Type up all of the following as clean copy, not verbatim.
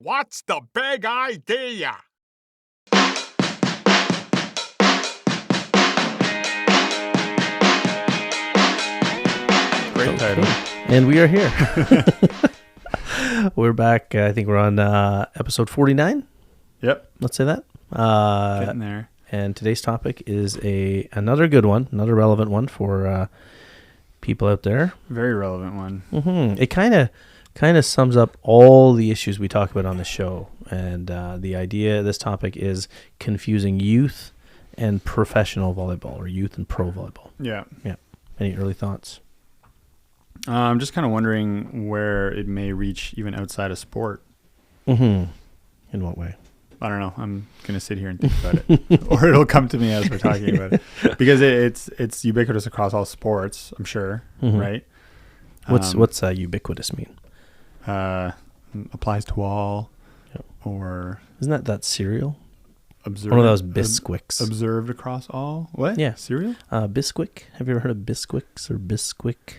What's the big idea? Great title. And we are here. We're back. I think we're on episode 49. Yep. Let's say that. Getting there. And today's topic is another good one, another relevant one for people out there. Very relevant one. Mm-hmm. It kind of sums up all the issues we talk about on the show. And the idea of this topic is confusing youth and professional volleyball, or youth and pro volleyball. Yeah. Yeah. Any early thoughts? I'm just kind of wondering where it may reach even outside of sport. Mm-hmm. In what way? I don't know. I'm going to sit here and think about it. Or it'll come to me as we're talking about it. Because it's ubiquitous across all sports, I'm sure. Mm-hmm. Right? What's ubiquitous mean? Applies to all. Yep. Or... Isn't that cereal? Observed, One of those Bisquics. Observed across all? What? Yeah. Cereal? Bisquick. Have you ever heard of Bisquicks or Bisquick?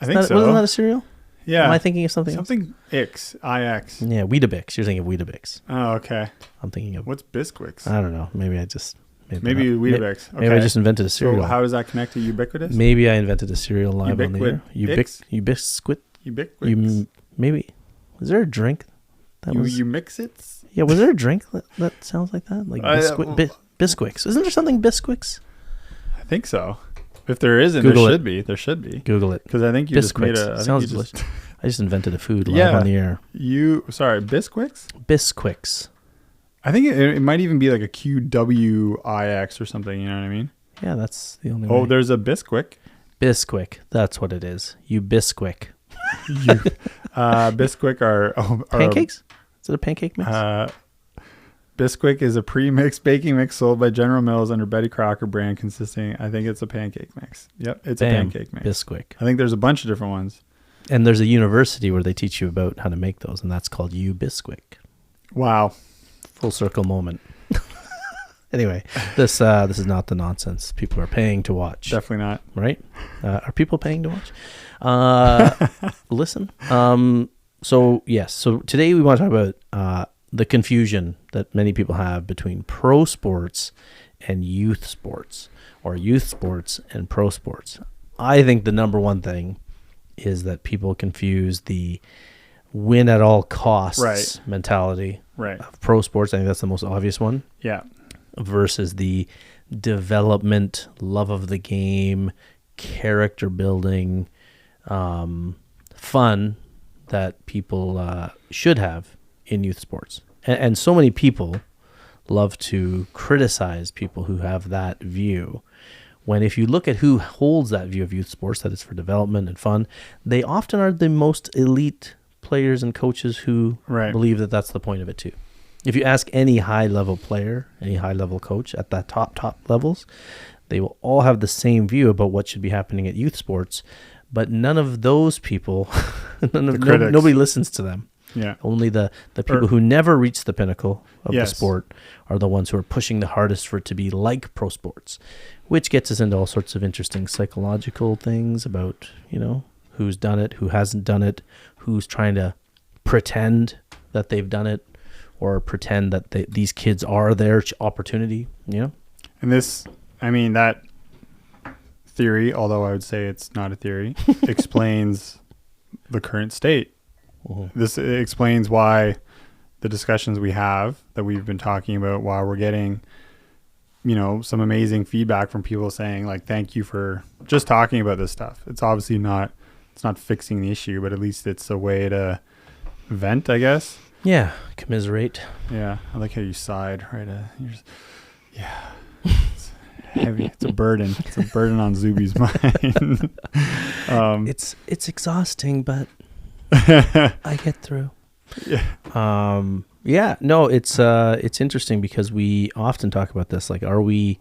I think so. Wasn't that a cereal? Yeah. Am I thinking of something else? Something Ix. I-X. Yeah, Weetabix. You're thinking of Weetabix. Oh, okay. I'm thinking of... What's Bisquics? I don't know. Maybe I just... Maybe Weetabix. Okay. Maybe I just invented a cereal. So how does that connect to ubiquitous? Maybe I invented a cereal live on the air. Ubisquit? Ubiquitous. Maybe. Was there a drink that was... You mix it? Yeah, was there a drink that sounds like that? Like Bisquicks. Isn't there something Bisquicks? I think so. If there isn't, Google there it. should be. There should be. Google it. Because I think you just made Bisquicks. a... Sounds delicious. I just invented a food live on the air. Sorry, Bisquicks? Bisquicks. I think it might even be like a QWIX or something, you know what I mean? Yeah, that's the only way. Oh, there's a Bisquick. Bisquick. That's what it is. You Bisquick. Bisquick are pancakes? Is it a pancake mix? Bisquick is a pre-mixed baking mix sold by General Mills under Betty Crocker brand consisting, I think it's a pancake mix. Yep, it's a pancake mix. Bisquick. I think there's a bunch of different ones. And there's a university where they teach you about how to make those, and that's called U-Bisquick. Wow. Full circle moment. Anyway, this is not the nonsense people are paying to watch. Definitely not. Right? Are people paying to watch? Listen. So today we want to talk about the confusion that many people have between pro sports and youth sports, or youth sports and pro sports. I think the number one thing is that people confuse the win at all costs mentality of pro sports. I think that's the most obvious one. Yeah. Versus the development, love of the game, character building, fun that people should have in youth sports. And so many people love to criticize people who have that view, when if you look at who holds that view of youth sports, that is for development and fun, they often are the most elite players and coaches who believe that that's the point of it too. If you ask any high-level player, any high-level coach at that top levels, they will all have the same view about what should be happening at youth sports, but none of those people, nobody listens to them. Yeah. Only the people who never reach the pinnacle of the sport are the ones who are pushing the hardest for it to be like pro sports, which gets us into all sorts of interesting psychological things about, who's done it, who hasn't done it, who's trying to pretend that they've done it, or pretend that these kids are their opportunity, And that theory, although I would say it's not a theory, explains the current state. Mm-hmm. This explains why the discussions we have that we've been talking about, why we're getting, some amazing feedback from people saying like, thank you for just talking about this stuff. It's obviously it's not fixing the issue, but at least it's a way to vent, I guess. Yeah. Commiserate. Yeah. I like how you sighed, right? It's heavy. It's a burden. It's a burden on Zuby's mind. It's exhausting, but I get through. Yeah. No, it's interesting because we often talk about this. Like, are we,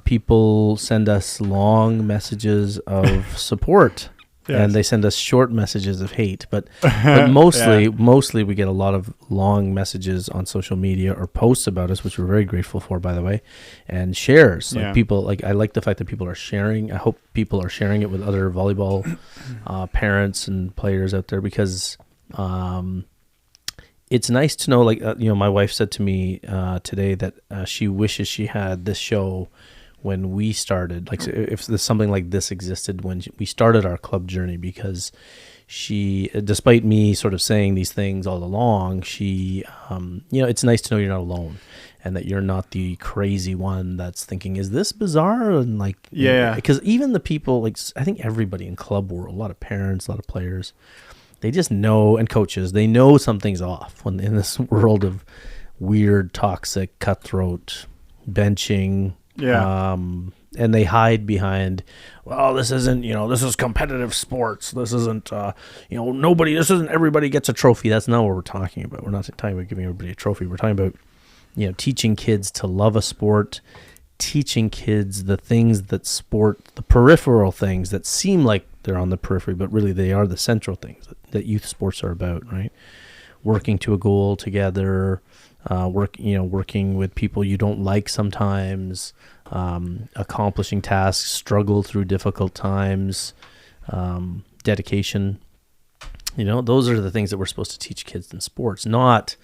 people send us long messages of support and they send us short messages of hate, but mostly we get a lot of long messages on social media or posts about us, which we're very grateful for, by the way, and shares. Like people, like, I like the fact that people are sharing. I hope people are sharing it with other volleyball parents and players out there, because it's nice to know, like, my wife said to me today that she wishes she had this show when we started, like, so if there's something like this existed when we started our club journey, because she, despite me sort of saying these things all along, she, it's nice to know you're not alone and that you're not the crazy one that's thinking, is this bizarre? And like, because even the people, like, I think everybody in club world, a lot of parents, a lot of players, they just know, and coaches, they know something's off when in this world of weird, toxic, cutthroat, benching. Yeah. And they hide behind, well, this isn't, this is competitive sports. This isn't, this isn't everybody gets a trophy. That's not what we're talking about. We're not talking about giving everybody a trophy. We're talking about, teaching kids to love a sport, teaching kids the things that sport, the peripheral things that seem like they're on the periphery, but really they are the central things that youth sports are about, right? Working to a goal together, working with people you don't like sometimes, accomplishing tasks, struggle through difficult times, dedication. Those are the things that we're supposed to teach kids in sports, not,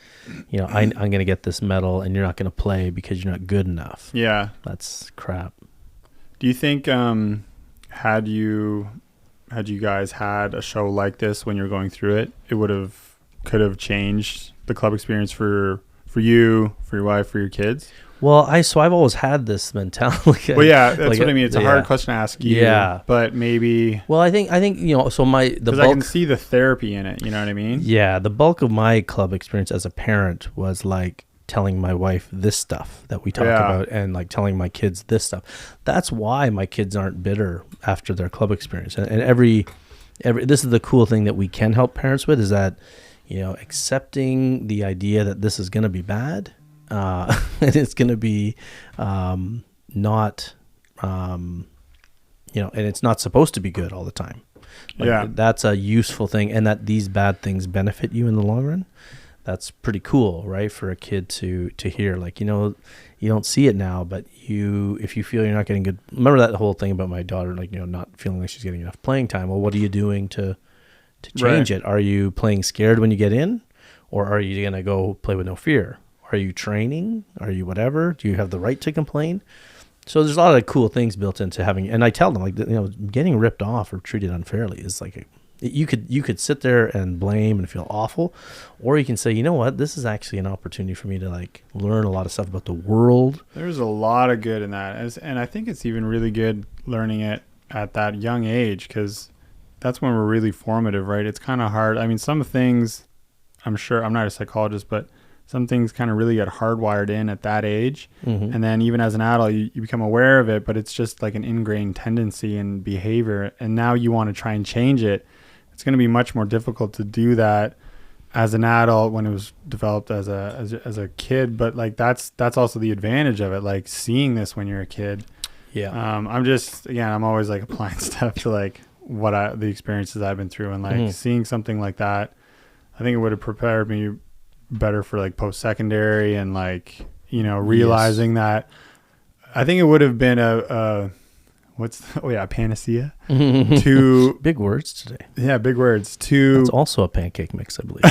I'm going to get this medal and you're not going to play because you're not good enough. Yeah. That's crap. Do you think, had you guys had a show like this when you're going through it, it could have changed the club experience for you, for your wife, for your kids? Well, I've always had this mentality. Well, yeah, that's what I mean. It's a hard question to ask you. Yeah, but maybe. Well, I think So because I can see the therapy in it. You know what I mean? Yeah, the bulk of my club experience as a parent was like telling my wife this stuff that we talk about, and like telling my kids this stuff. That's why my kids aren't bitter after their club experience. And every this is the cool thing that we can help parents with, is that accepting the idea that this is going to be bad. And it's going to be not, and it's not supposed to be good all the time. That's a useful thing, and that these bad things benefit you in the long run. That's pretty cool, right? For a kid to hear, like, you don't see it now, but if you feel you're not getting good, remember that whole thing about my daughter, like, not feeling like she's getting enough playing time. Well, what are you doing to change it? Are you playing scared when you get in, or are you going to go play with no fear? Are you training? Are you whatever? Do you have the right to complain? So there's a lot of cool things built into having, and I tell them, like, getting ripped off or treated unfairly is like you could sit there and blame and feel awful, or you can say, you know what, this is actually an opportunity for me to like learn a lot of stuff about the world. There's a lot of good in that, and I think it's even really good learning it at that young age, because that's when we're really formative, right? It's kind of hard. I mean, some things, I'm sure, I'm not a psychologist, but some things kind of really get hardwired in at that age. Mm-hmm. And then even as an adult, you become aware of it, but it's just like an ingrained tendency and behavior. And now you want to try and change it. It's going to be much more difficult to do that as an adult when it was developed as a kid. But like, that's also the advantage of it. Like seeing this when you're a kid. Yeah. I'm always like applying stuff to like the experiences I've been through, and like seeing something like that, I think it would have prepared me better for like post-secondary, and like, realizing that I think it would have been a panacea to big words today. Yeah, big words to. It's also a pancake mix, I believe.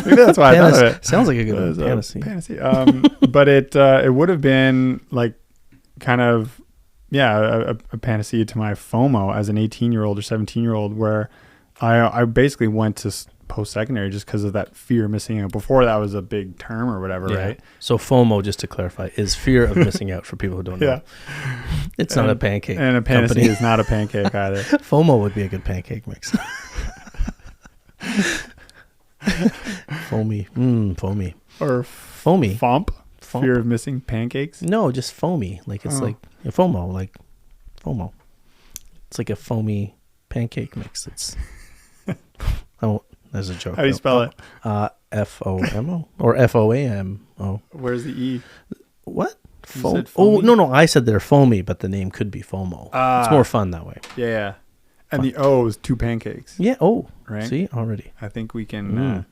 Maybe that's why I thought of it. Sounds like a good panacea. Panacea. But it would have been like kind of a panacea to my FOMO as an 18-year-old or 17-year-old, where I basically went to post-secondary just because of that fear of missing out. Before that was a big term or whatever, right? So FOMO, just to clarify, is fear of missing out for people who don't know. It's not a pancake. And a panacea is not a pancake either. FOMO would be a good pancake mix. Foamy. Foamy. Or foamy. Fomp. Fear of missing pancakes? No, just foamy. Like it's like FOMO, like FOMO. It's like a foamy pancake mix. It's there's a joke. How do you spell it? FOMO or FOAMO. Where's the E? What? No. I said they're foamy, but the name could be FOMO. It's more fun that way. Yeah. And the O is two pancakes. Yeah. Oh, right. See, already. I think we can. I'm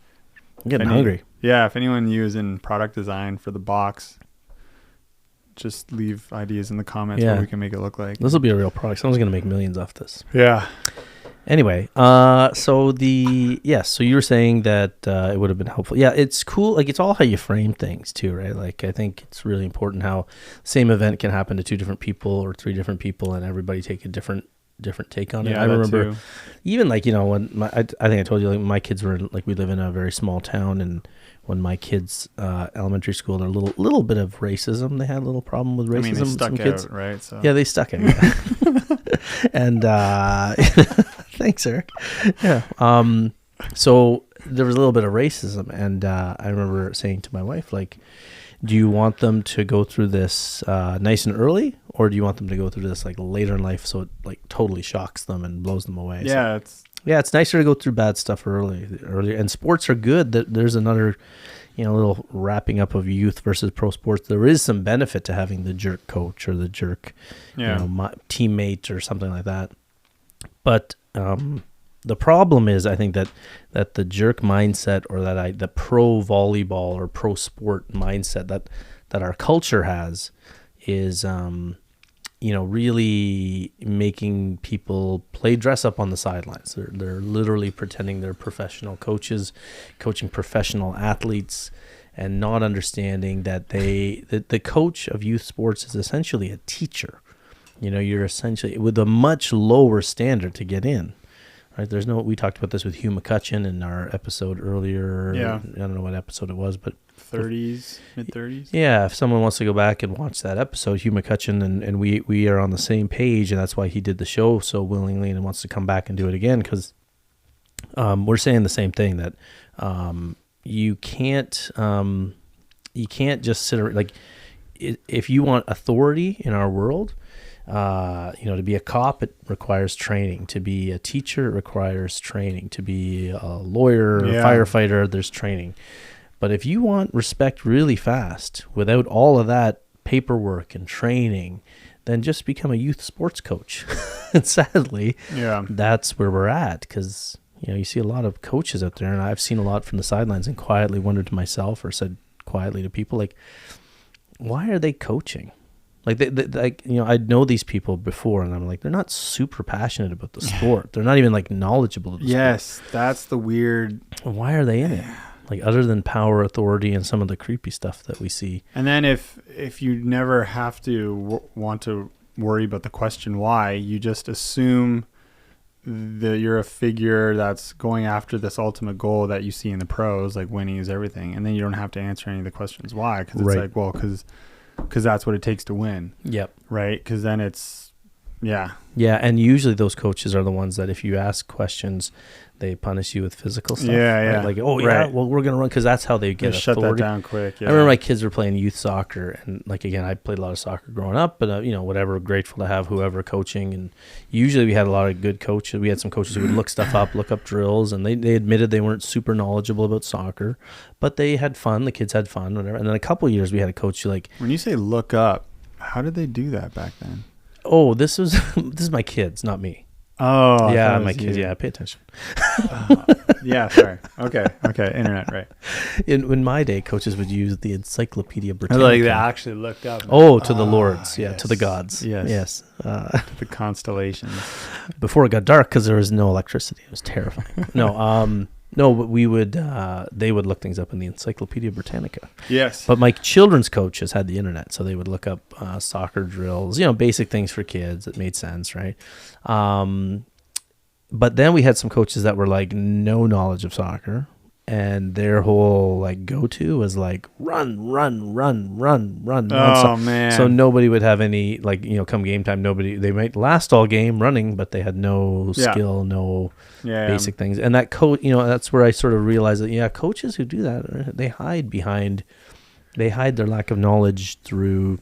getting hungry. Yeah. If anyone using product design for the box, just leave ideas in the comments what we can make it look like. This will be a real product. Someone's going to make millions off this. Yeah. Anyway, so you were saying that it would have been helpful. Yeah, it's cool. Like, it's all how you frame things too, right? Like, I think it's really important how same event can happen to 2 different people or 3 different people, and everybody take a different take on it. Yeah, I that remember too. even like, when I think I told you, like, my kids were like, we live in a very small town, and when my kids elementary school, there a little bit of racism. They had a little problem with racism. I mean, they stuck some kids. out, right? So Yeah, they stuck it. And thanks, Eric. Yeah. So there was a little bit of racism, and I remember saying to my wife, like, do you want them to go through this nice and early, or do you want them to go through this like later in life, so it like totally shocks them and blows them away? yeah, It's nicer to go through bad stuff earlier. And sports are good. There's another, little wrapping up of youth versus pro sports. There is some benefit to having the jerk coach or the jerk, teammate or something like that. But the problem is, I think that the jerk mindset, or the pro volleyball or pro sport mindset that our culture has is, really making people play dress up on the sidelines. They're literally pretending they're professional coaches, coaching professional athletes, and not understanding that the coach of youth sports is essentially a teacher. You're essentially with a much lower standard to get in. Right? We talked about this with Hugh McCutcheon in our episode earlier. Yeah. I don't know what episode it was, but mid-30s. Yeah, if someone wants to go back and watch that episode, Hugh McCutcheon and we are on the same page, and that's why he did the show so willingly and wants to come back and do it again, because we're saying the same thing, that you can't just sit around. Like, if you want authority in our world, to be a cop, it requires training. To be a teacher, it requires training. To be a lawyer or firefighter, there's training. But if you want respect really fast without all of that paperwork and training, then just become a youth sports coach. And sadly, that's where we're at, because you see a lot of coaches out there, and I've seen a lot from the sidelines, and quietly wondered to myself, or said quietly to people, like, why are they coaching? Like, I know these people before, and I'm like, they're not super passionate about the sport. They're not even like knowledgeable of the sport. Yes, that's the weird. Why are they in it? Like, other than power, authority, and some of the creepy stuff that we see. And then if you never have to want to worry about the question why, you just assume that you're a figure that's going after this ultimate goal that you see in the pros, like winning is everything, and then you don't have to answer any of the questions why, because it's like, well, because that's what it takes to win. Yep. Right? Because then it's, yeah, and usually those coaches are the ones that if you ask questions, they punish you with physical stuff. Yeah. Right? Like, well, we're going to run, because that's how they get shut authority. that down quick. Yeah. I remember my kids were playing youth soccer, and like, again, I played a lot of soccer growing up, but whatever, grateful to have whoever coaching. And usually we had a lot of good coaches. We had some coaches who would look stuff up, look up drills, and they admitted they weren't super knowledgeable about soccer, but they had fun. The kids had fun, whatever. And then a couple of years we had a coach who, like, when you say look up, how did they do that back then? Oh, this is my kids, not me. Oh, yeah, my kids. Yeah, pay attention. Yeah, sorry. Okay, internet, right. In my day, coaches would use the Encyclopedia Britannica. Like, they actually looked up. To the lords, yes. To the gods. Yes. The constellations. Before it got dark, because there was no electricity. It was terrifying. No, but we would. They would look things up in the Encyclopedia Britannica. Yes. But my children's coaches had the internet, so they would look up soccer drills, basic things for kids. It made sense, right? But then we had some coaches that were like no knowledge of soccer, and their whole like go-to was like run. Oh, man. So nobody would have any, like, come game time, they might last all game running, but they had no skill, no basic things. And that coach, that's where I sort of realized that, coaches who do that, they hide their lack of knowledge through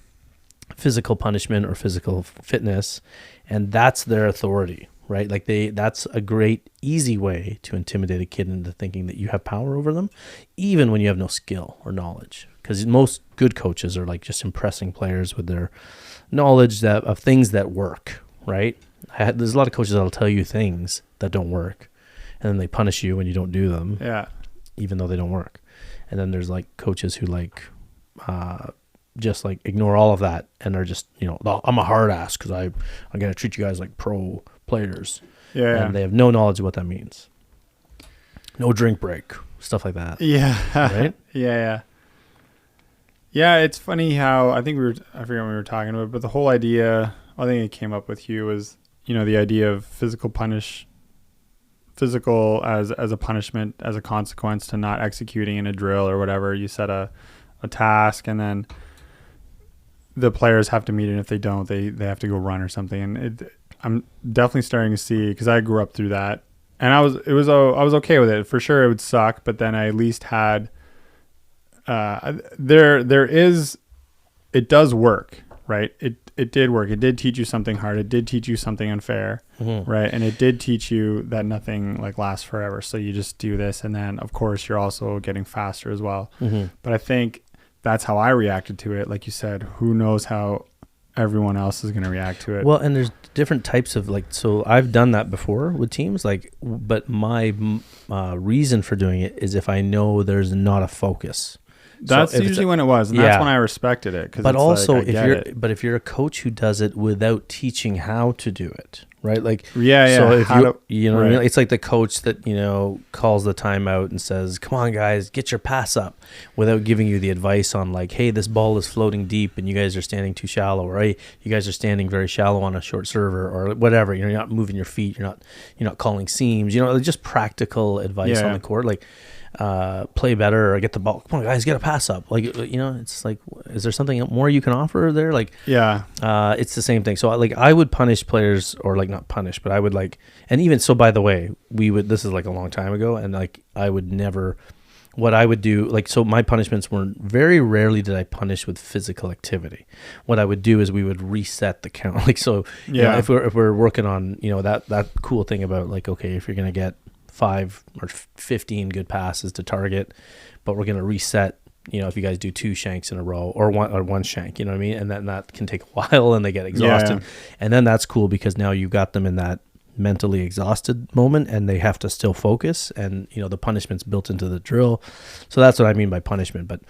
physical punishment or physical fitness, and that's their authority. Right? Like, that's a great, easy way to intimidate a kid into thinking that you have power over them, even when you have no skill or knowledge. Because most good coaches are like just impressing players with their knowledge of things that work, right? There's a lot of coaches that'll tell you things that don't work, and then they punish you when you don't do them, even though they don't work. And then there's like coaches who like just like ignore all of that and are just, I'm a hard ass because I'm going to treat you guys like pro players. Yeah. And they have no knowledge of what that means. No drink break, stuff like that. Yeah. Right? Yeah. Yeah, it's funny how I forget what we were talking about, but the whole idea, I think it came up with Hugh, was, the idea of physical as a punishment, as a consequence to not executing in a drill or whatever. You set a task, and then the players have to meet it. And if they don't, they have to go run or something. And I'm definitely starting to see, because I grew up through that, and I was okay with it. For sure, it would suck, but then I at least had it does work, right? It did work. It did teach you something hard. It did teach you something unfair, right? And it did teach you that nothing like lasts forever. So you just do this, and then of course you're also getting faster as well. But I think that's how I reacted to it. Like you said, who knows how everyone else is going to react to it. Well, and there's different types of so I've done that before with teams, but my reason for doing it is if I know there's not a focus. That's usually when it was, and that's when I respected it. But also, if you're a coach who does it without teaching how to do it, right? So if right. It's like the coach that calls the timeout and says, "Come on, guys, get your pass up," without giving you the advice on "Hey, this ball is floating deep, and you guys are standing too shallow," or "Hey, you guys are standing very shallow on a short server," or whatever. You're not moving your feet. You're not calling seams. Just practical advice on the court, play better or get the ball. Come on, guys, get a pass up. It's like, is there something more you can offer there? It's the same thing. So I would punish players, or not punish, but I would and even so, by the way, this is a long time ago, and I would never, what I would do, so my punishments were very rarely did I punish with physical activity. What I would do is we would reset the count. If we're working on, that cool thing about okay, if you're going to get 5 or 15 good passes to target, but we're going to reset, if you guys do 2 shanks in a row or one shank, you know what I mean? And then that can take a while and they get exhausted. And then that's cool because now you've got them in that mentally exhausted moment and they have to still focus, and the punishment's built into the drill. So that's what I mean by punishment. But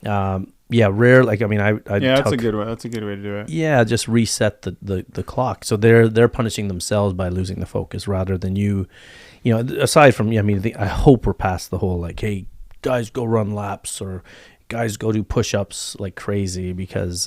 rare, that's a good way. That's a good way to do it. Yeah, just reset the clock. So they're punishing themselves by losing the focus rather than you. Aside from, I hope we're past the whole hey, guys, go run laps, or guys, go do push-ups like crazy, because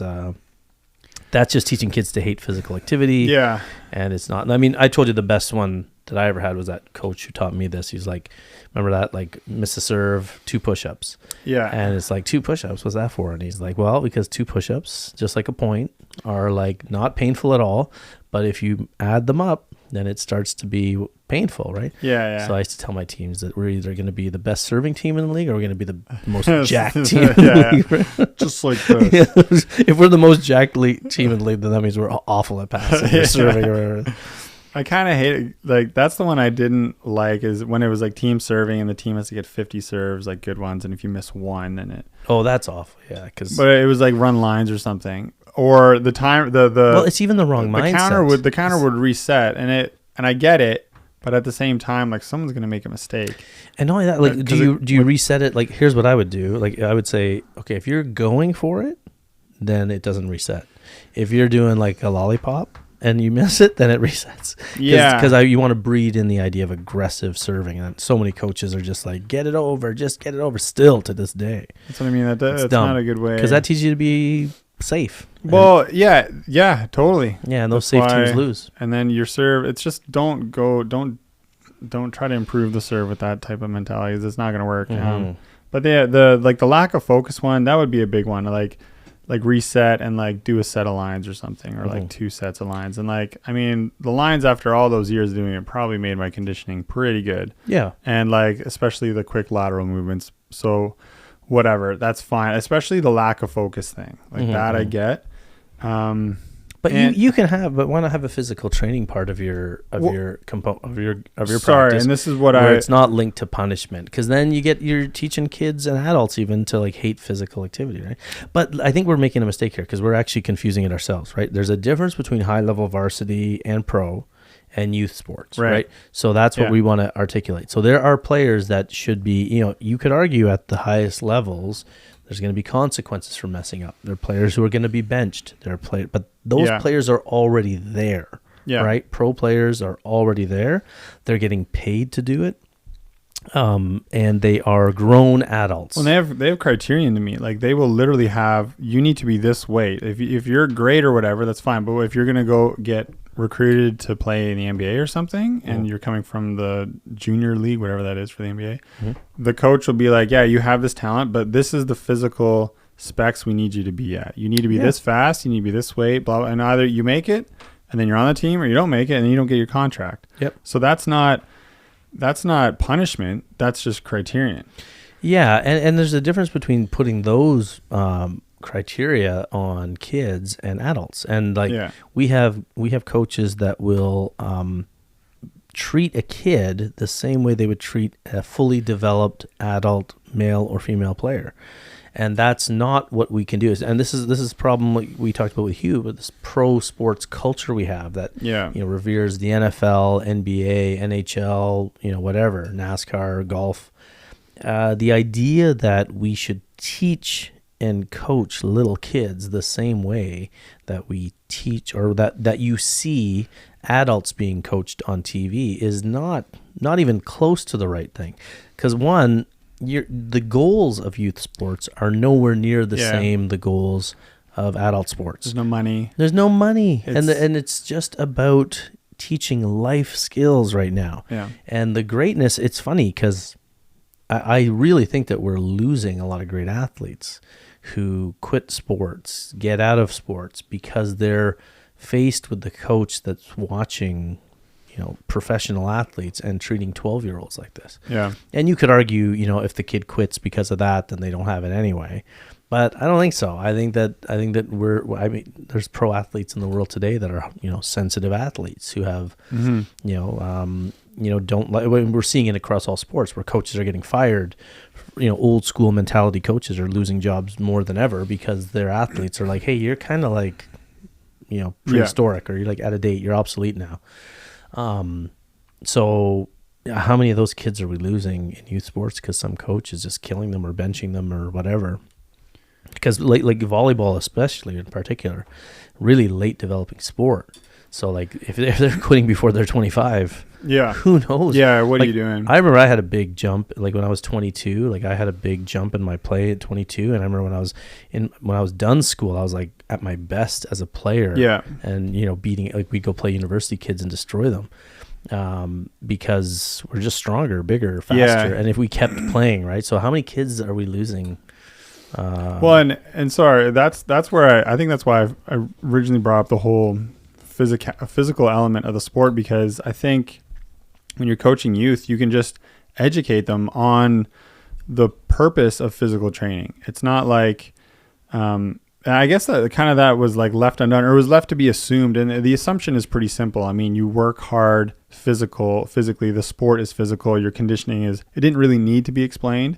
that's just teaching kids to hate physical activity. Yeah. And it's not. I told you the best one that I ever had was that coach who taught me this. He's remember that, miss a serve, 2 push-ups. Yeah. And it's 2 push-ups, what's that for? And he's well, because 2 push-ups, just like a point, are not painful at all. But if you add them up, then it starts to be painful, right? Yeah. So I used to tell my teams that we're either going to be the best serving team in the league, or we're going to be the most jacked team in the league. Right? Just like this. If we're the most jacked team in the league, then that means we're awful at passing or serving or whatever. I kind of hate it. That's the one I didn't like, is when it was team serving and the team has to get 50 serves, good ones, and if you miss one, then it. Oh, that's awful. Yeah, but it was run lines or something, or the time Well, it's even the wrong mindset. The counter would reset, and I get it, but at the same time, someone's gonna make a mistake. And not only that, do you reset it? Here's what I would do. I would say, okay, if you're going for it, then it doesn't reset. If you're doing a lollipop and you miss it, then it resets. Yeah. Because you want to breed in the idea of aggressive serving. And so many coaches are just get it over, just get it over, still to this day. That's what I mean. That's not a good way. Because that teaches you to be safe. Well, yeah, totally. Yeah, and those safe teams lose. And then your serve, it's just don't try to improve the serve with that type of mentality. It's not going to work. Mm-hmm. But the lack of focus one, that would be a big one. Reset and do a set of lines or something, or 2 sets of lines. And the lines after all those years doing it probably made my conditioning pretty good. Yeah. And especially the quick lateral movements. So whatever, that's fine. Especially the lack of focus thing that I get. But you can have, but why not have a physical training part of your practice? Sorry, and this is where it's not linked to punishment, because then you're teaching kids and adults even to hate physical activity, right? But I think we're making a mistake here, because we're actually confusing it ourselves, right? There's a difference between high level varsity and pro and youth sports, right? So that's what we want to articulate. So there are players that should be, you could argue at the highest levels, There's going to be consequences for messing up. There are players who are going to be benched. But those players are already there, right? Pro players are already there. They're getting paid to do it, and they are grown adults. Well, they have criterion to meet. Like they will literally have, you need to be this weight. If you're great or whatever, that's fine. But if you're going to go get recruited to play in the NBA or something, and you're coming from the junior league, whatever that is for the NBA, the coach will be like, yeah, you have this talent, but this is the physical specs we need you to be at. You need to be this fast, you need to be this weight, blah, blah, and either you make it and then you're on the team, or you don't make it and you don't get your contract. So that's not punishment, that's just criterion. And there's a difference between putting those criteria on kids and adults, and we have coaches that will treat a kid the same way they would treat a fully developed adult male or female player, and that's not what we can do. And this is a problem we talked about with Hugh, but this pro sports culture we have that reveres the NFL, NBA, NHL, whatever, NASCAR, golf. The idea that we should teach and coach little kids the same way that we teach, or that you see adults being coached on TV, is not even close to the right thing. Because one, the goals of youth sports are nowhere near the same the goals of adult sports. There's no money. And it's just about teaching life skills right now. And the greatness, it's funny because I really think that we're losing a lot of great athletes who quit sports, get out of sports, because they're faced with the coach that's watching, professional athletes and treating 12-year-olds like this. And you could argue, if the kid quits because of that, then they don't have it anyway. But I don't think so. I think that there's pro athletes in the world today that are, sensitive athletes who have, don't like. We're seeing it across all sports where coaches are getting fired. Old school mentality coaches are losing jobs more than ever because their athletes are like, hey, you're kind of like, prehistoric, or you're like out of date. You're obsolete now. So how many of those kids are we losing in youth sports because some coach is just killing them or benching them or whatever? Because like volleyball, especially in particular, really late developing sport. So like if they're quitting before they're 25, who knows? What are you doing? I remember I had a big jump like when I was 22. Like I had a big jump in my play at 22, and I remember when I was done school, I was like at my best as a player. And beating, like we'd go play university kids and destroy them. Because we're just stronger, bigger, faster. And if we kept playing, right? So how many kids are we losing? Well, and sorry, that's where I think that's why I originally brought up the whole physical element of the sport, because I think when you're coaching youth, you can just educate them on the purpose of physical training. It's not like, I guess that was like left undone, or was left to be assumed. And the assumption is pretty simple. I mean, you work hard physically, the sport is physical, your conditioning it didn't really need to be explained,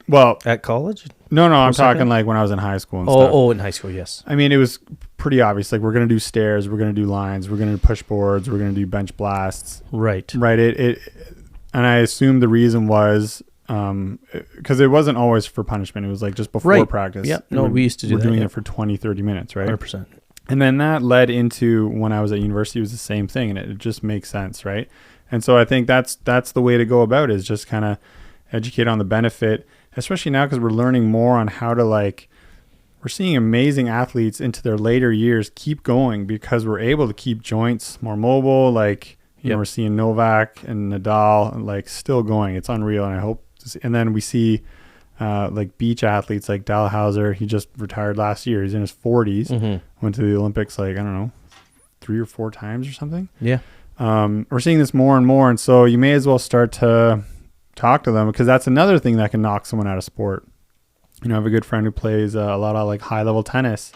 well, at college? No, I'm talking like when I was in high school and stuff. Oh, in high school, yes. I mean, it was pretty obvious. Like, we're going to do stairs, we're going to do lines, we're going to do push boards, we're going to do bench blasts. Right. And I assumed the reason was because it wasn't always for punishment. It was like just before practice. Yep. No, we used to do that. We're doing it for 20, 30 minutes, right? 100%. And then that led into when I was at university, it was the same thing, and it just makes sense, right? And so I think that's the way to go about it, is just kind of educate on the benefit, especially now because we're learning more on how to, like, we're seeing amazing athletes into their later years keep going because we're able to keep joints more mobile. Like, you know, we're seeing Novak and Nadal like still going. It's unreal. And I hope to see, and then we see like beach athletes like Dalhouser. He just retired last year. He's in his 40s. Went to the Olympics like, I don't know, 3 or 4 times or something. We're seeing this more and more. And so you may as well start to talk to them, because that's another thing that can knock someone out of sport. You know, I have a good friend who plays a lot of like high level tennis,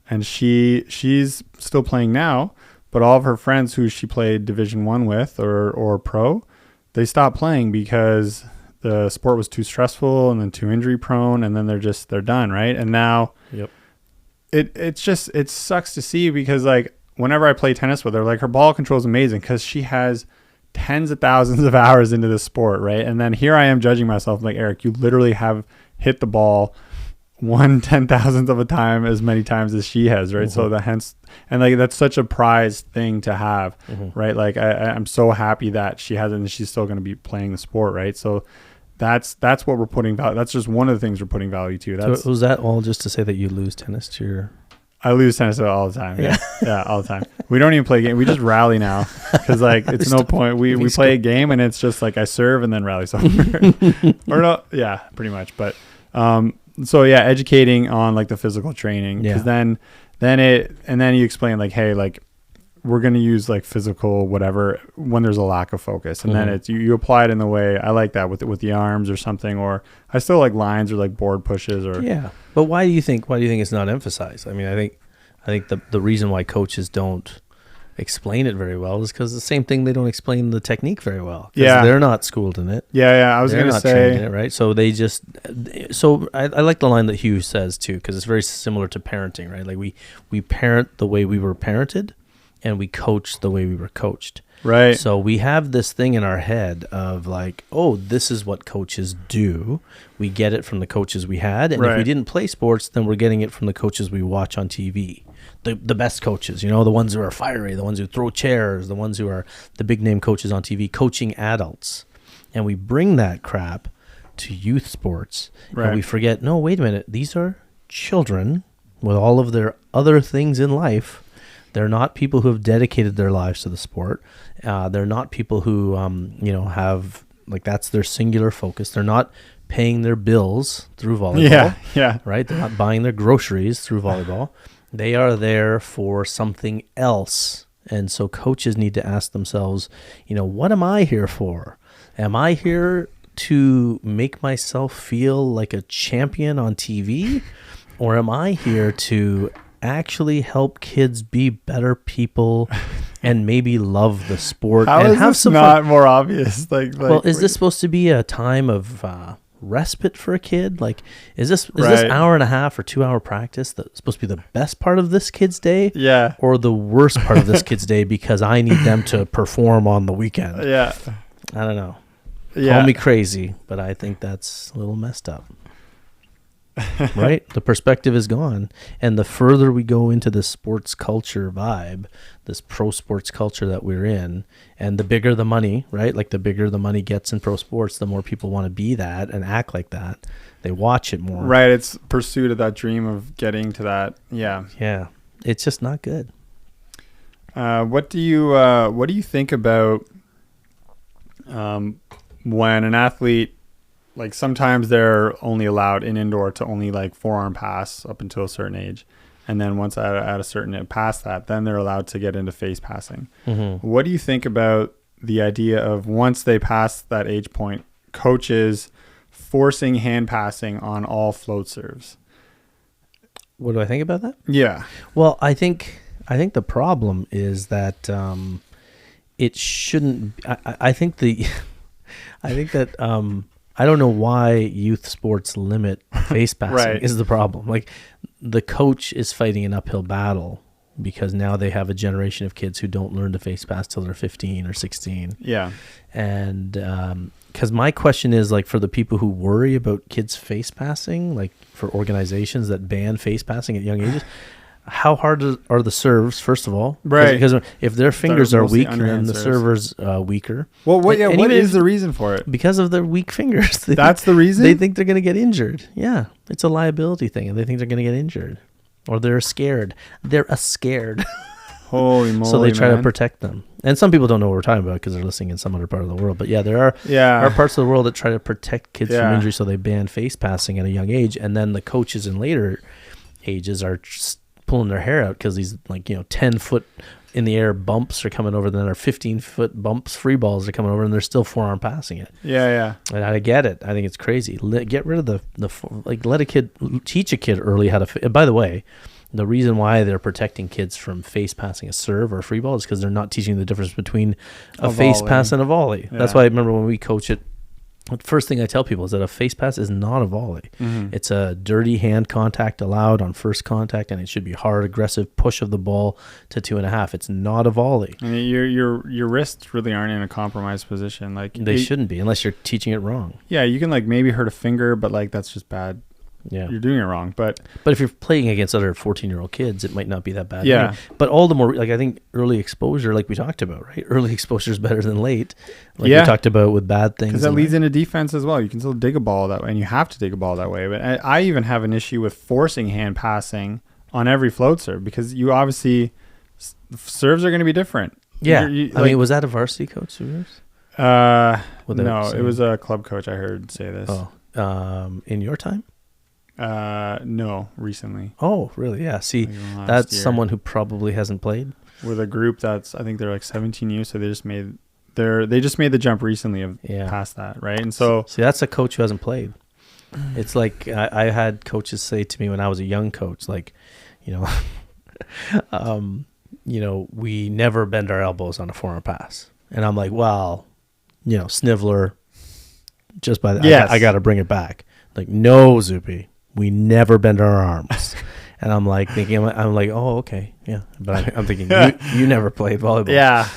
and she's still playing now, but all of her friends who she played Division 1 with or pro, they stopped playing because the sport was too stressful and then too injury prone, and then they're done, right? And now it sucks to see, because like whenever I play tennis with her, like her ball control is amazing because she has tens of thousands of hours into this sport, right? And then here I am judging myself. I'm like, Eric, you literally have hit the ball 1/10,000th of a time as many times as she has, right? So and like that's such a prized thing to have, right? Like I'm so happy that she has it and she's still going to be playing the sport, right? So that's what we're putting value. That's just one of the things we're putting value to. So was that all just to say that you lose tennis to your? I lose tennis all the time. Yeah, yeah, all the time. We don't even play a game. We just rally now because like it's no point. We play a game and it's just like I serve and then rally's over. Or no, yeah, pretty much. But so yeah, educating on like the physical training because then you explain like, hey, like we're gonna use like physical whatever when there's a lack of focus, and then it's you apply it in the way I like that with the arms or something, or I still like lines or like board pushes or But why do you think it's not emphasized? I mean, I think the reason why coaches don't explain it very well is because the same thing, they don't explain the technique very well. Yeah, they're not schooled in it. I was gonna say trained in it, right? So they just I like the line that Hugh says too, because it's very similar to parenting, right? Like we parent the way we were parented, and we coach the way we were coached. Right. So we have this thing in our head of like, oh, this is what coaches do. We get it from the coaches we had. And if we didn't play sports, then we're getting it from the coaches we watch on TV. The best coaches, the ones who are fiery, the ones who throw chairs, the ones who are the big name coaches on TV, coaching adults. And we bring that crap to youth sports. And we forget, no, wait a minute. These are children with all of their other things in life. They're not people who have dedicated their lives to the sport. They're not people who, have like that's their singular focus. They're not paying their bills through volleyball. Yeah. Right. They're not buying their groceries through volleyball. They are there for something else. And so coaches need to ask themselves, what am I here for? Am I here to make myself feel like a champion on TV? Or am I here to actually help kids be better people and maybe love the sport How and is have this some not fun? more obvious? Well, is this supposed to be a time of respite for a kid? Like, is this hour and a half or 2 hour practice that's supposed to be the best part of this kid's day? Yeah. Or the worst part of this kid's day because I need them to perform on the weekend? Yeah. I don't know. Yeah. Call me crazy, but I think that's a little messed up. Right? The perspective is gone. And the further we go into the sports culture vibe, this pro sports culture that we're in, and the bigger the money, right? Like the bigger the money gets in pro sports, the more people want to be that and act like that. They watch it more. Right. It's pursuit of that dream of getting to that. Yeah. Yeah. It's just not good. What do you think about when an athlete, like sometimes they're only allowed in indoor to only like forearm pass up until a certain age. And then once at a certain past that, then they're allowed to get into face passing. What do you think about the idea of once they pass that age point, coaches forcing hand passing on all float serves? What do I think about that? Yeah. Well, I think the problem is that it shouldn't. I think that I don't know why youth sports limit face passing is the problem. Like the coach is fighting an uphill battle because now they have a generation of kids who don't learn to face pass till they're 15 or 16. Yeah. And because my question is like for the people who worry about kids face passing, like for organizations that ban face passing at young ages, how hard are the serves, first of all? Right. Because if their fingers are weak, then the server's weaker. Well, what is the reason for it? Because of their weak fingers. That's the reason? They think they're going to get injured. Yeah. It's a liability thing, and they think they're going to get injured. Or they're scared. They're scared. Holy moly, so they try to protect them. And some people don't know what we're talking about because they're listening in some other part of the world. But yeah, there are parts of the world that try to protect kids from injury, so they ban face passing at a young age. And then the coaches in later ages are just pulling their hair out because these 10-foot in the air bumps are coming over, then our 15-foot bumps, free balls are coming over, and they're still forearm passing it. Yeah. And I get it. I think it's crazy. Get rid of let a kid, teach a kid early how to. By the way, the reason why they're protecting kids from face passing a serve or a free ball is because they're not teaching the difference between a face pass and a volley. Yeah. That's why I remember when we coach it the first thing I tell people is that a face pass is not a volley. Mm-hmm. It's a dirty hand contact allowed on first contact, and it should be hard, aggressive push of the ball to 2.5. It's not a volley. I mean, your wrists really aren't in a compromised position. Like They shouldn't be unless you're teaching it wrong. Yeah, you can like maybe hurt a finger, but like that's just bad. Yeah. You're doing it wrong. But if you're playing against other 14-year-old kids, it might not be that bad. Yeah. Anyway. But all the more, like I think early exposure, like we talked about, right? Early exposure is better than late. Like we talked about with bad things. Because that leads into defense as well. You can still dig a ball that way, and you have to dig a ball that way. But I even have an issue with forcing hand passing on every float serve because you obviously serves are going to be different. Yeah. I mean, was that a varsity coach of yours? No, it was a club coach. I heard say this. Oh, in your time? No, recently. Oh, really? Yeah. See, Like that's year. someone who probably hasn't played. With a group that's I think they're like 17 years, so they just made the jump recently of past that, right? And so see, that's a coach who hasn't played. It's like I had coaches say to me when I was a young coach, like, we never bend our elbows on a forehand pass, and I'm like, well, Snivler, just by that, I got to bring it back. Like, no, Zupi, we never bend our arms. And I'm like thinking, I'm like, oh, okay, yeah. But I'm thinking, you never played volleyball. Yeah.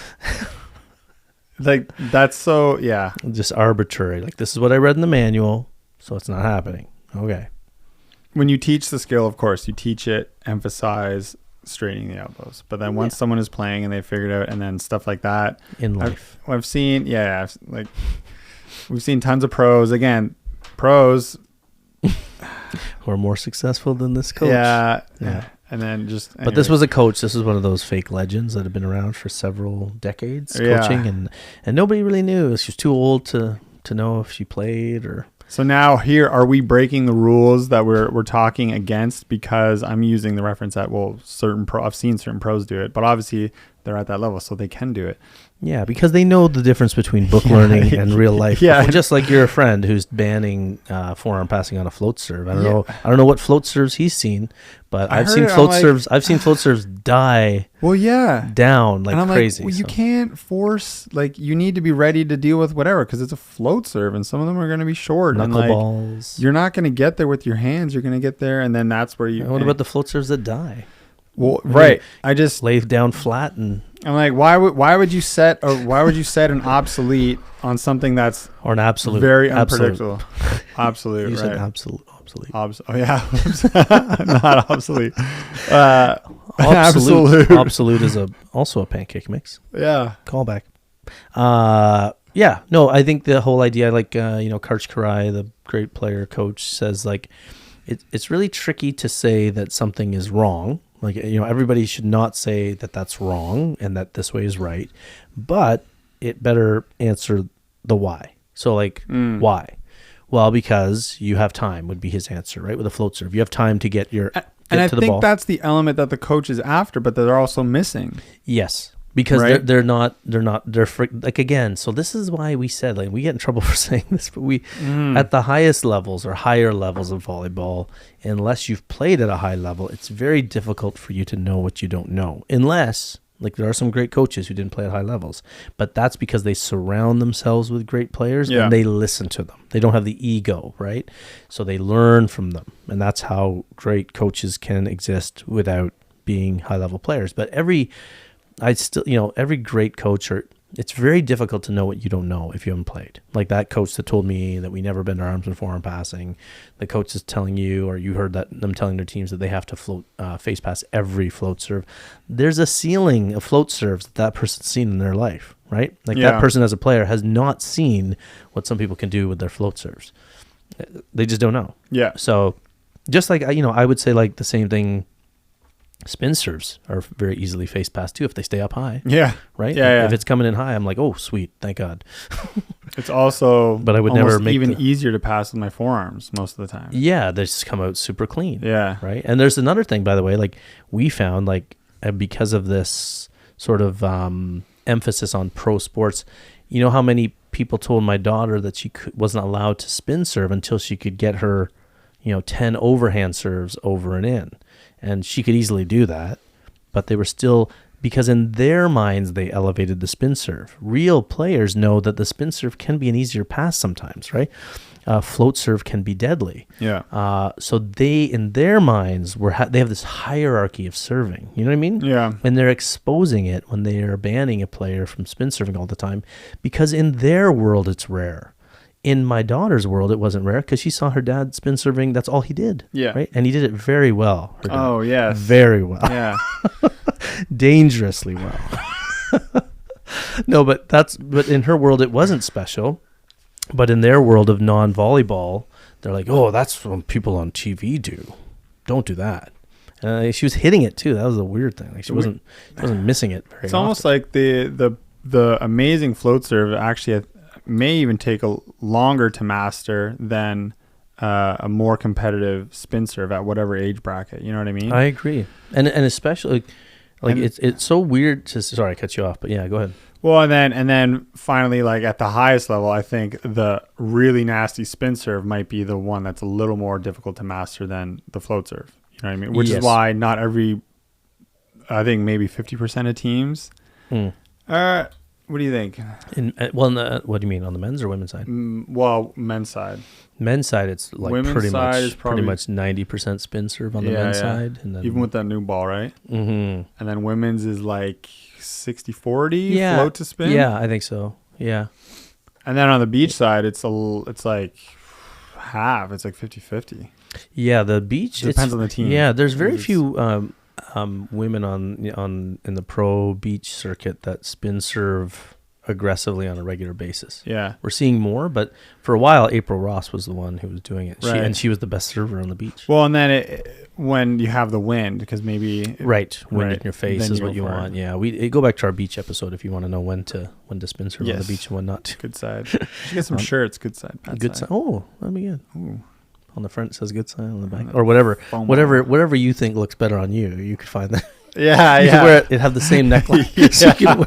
Like, that's so, yeah. Just arbitrary. Like, this is what I read in the manual, so it's not happening. Okay. When you teach the skill, of course, you teach it, emphasize straightening the elbows. But then once someone is playing and they figured out, and then stuff like that. In life. I've seen, like, we've seen tons of pros. Again, pros who are more successful than this coach. Yeah. And then just But this was a coach. This was one of those fake legends that have been around for several decades coaching, and nobody really knew. She was too old to know if she played or. So now here, are we breaking the rules that we're talking against because I'm using the reference that I've seen certain pros do it, but obviously they're at that level, so they can do it. Yeah, because they know the difference between book learning and real life. Yeah, just like your friend who's banning forearm passing on a float serve. I don't know what float serves he's seen, but I've seen float serves die. Well, yeah, down like crazy. You can't force. Like, you need to be ready to deal with whatever because it's a float serve, and some of them are going to be short. Knuckleballs. You're not going to get there with your hands. You're going to get there, and then that's where you. And what about the float serves that die? Well, right. I just lay down flat and. I'm like, why would you set an obsolete on something that's or an absolute very unpredictable? Absolute. You right. said obsolete. Oh yeah, not obsolete. Absolute. Absolute is also a pancake mix. Yeah. Callback. Yeah. No, I think the whole idea, like Karch Karai, the great player coach, says like it's really tricky to say that something is wrong. Like, everybody should not say that that's wrong and that this way is right, but it better answer the why. So like, why? Well, because you have time would be his answer, right? With a float serve, you have time to get to the ball. And I think that's the element that the coach is after, but they're also missing. Yes. Because they're like, again, so this is why we said, like, we get in trouble for saying this, but we, at the highest levels or higher levels of volleyball, unless you've played at a high level, it's very difficult for you to know what you don't know. Unless, like, there are some great coaches who didn't play at high levels, but that's because they surround themselves with great players and they listen to them. They don't have the ego, right? So they learn from them. And that's how great coaches can exist without being high level players. But every great coach, it's very difficult to know what you don't know if you haven't played. Like that coach that told me that we never bend our arms in forehand passing. The coach is telling you, or you heard them telling their teams that they have to float face pass every float serve. There's a ceiling of float serves that person's seen in their life, right? Like that person as a player has not seen what some people can do with their float serves. They just don't know. Yeah. So just like, I would say like the same thing. Spin serves are very easily face passed too if they stay up high. Yeah. Right? Yeah. If it's coming in high, I'm like, oh, sweet. Thank God. It's also but I would never make even easier to pass with my forearms most of the time. Yeah, they just come out super clean. Yeah. Right? And there's another thing, by the way, like we found, like, because of this sort of emphasis on pro sports, you know how many people told my daughter that she wasn't allowed to spin serve until she could get her, 10 overhand serves over and in. And she could easily do that, but they were still because in their minds they elevated the spin serve. Real players know that the spin serve can be an easier pass sometimes, right? Float serve can be deadly. Yeah. So they, in their minds, they have this hierarchy of serving. You know what I mean? Yeah. And they're exposing it when they are banning a player from spin serving all the time, because in their world it's rare. In my daughter's world, it wasn't rare because she saw her dad spin serving. That's all he did. Yeah. Right. And he did it very well. Her dad. Oh, yes. Very well. Yeah. Dangerously well. No, but in her world it wasn't special. But in their world of non-volleyball, they're like, oh, that's what people on TV do. Don't do that. She was hitting it too. That was a weird thing. Like she wasn't missing it very It's often. almost like the amazing float serve actually may even take a longer to master than a more competitive spin serve at whatever age bracket. You know what I mean? I agree. And especially like it's so weird to, sorry, I cut you off, but yeah, go ahead. Well, and then finally, like at the highest level, I think the really nasty spin serve might be the one that's a little more difficult to master than the float serve. You know what I mean? Which Yes. is why not every, I think maybe 50% of teams. What do you think? What do you mean, on the men's or women's side? Well, men's side. Men's side, it's like Women's pretty side is much probably 90% spin serve on the men's side, and then even with that new ball, right? Mm-hmm. And then women's is like 60-40 float to spin. Yeah, I think so. Yeah. And then on the beach side, it's like half. It's like 50-50. Yeah, the beach Depends on the team. Yeah, there's very few women on in the pro beach circuit that spin serve aggressively on a regular basis. Yeah. We're seeing more, but for a while April Ross was the one who was doing it. Right. She was the best server on the beach. Well, and then when you have the wind, because maybe Wind in your face then is you what go you for it. want. Yeah, we go back to our beach episode if you want to know when to spin serve on the Yes. beach and when not to. Good side. You should get some shirts. Good side. Bad Good side. side. Oh, that'd be good. Ooh. On the front it says good side, on the back or whatever, Foam whatever you think looks better on you. You could find that. Yeah, You yeah. could wear it. It'd have the same neckline. So you can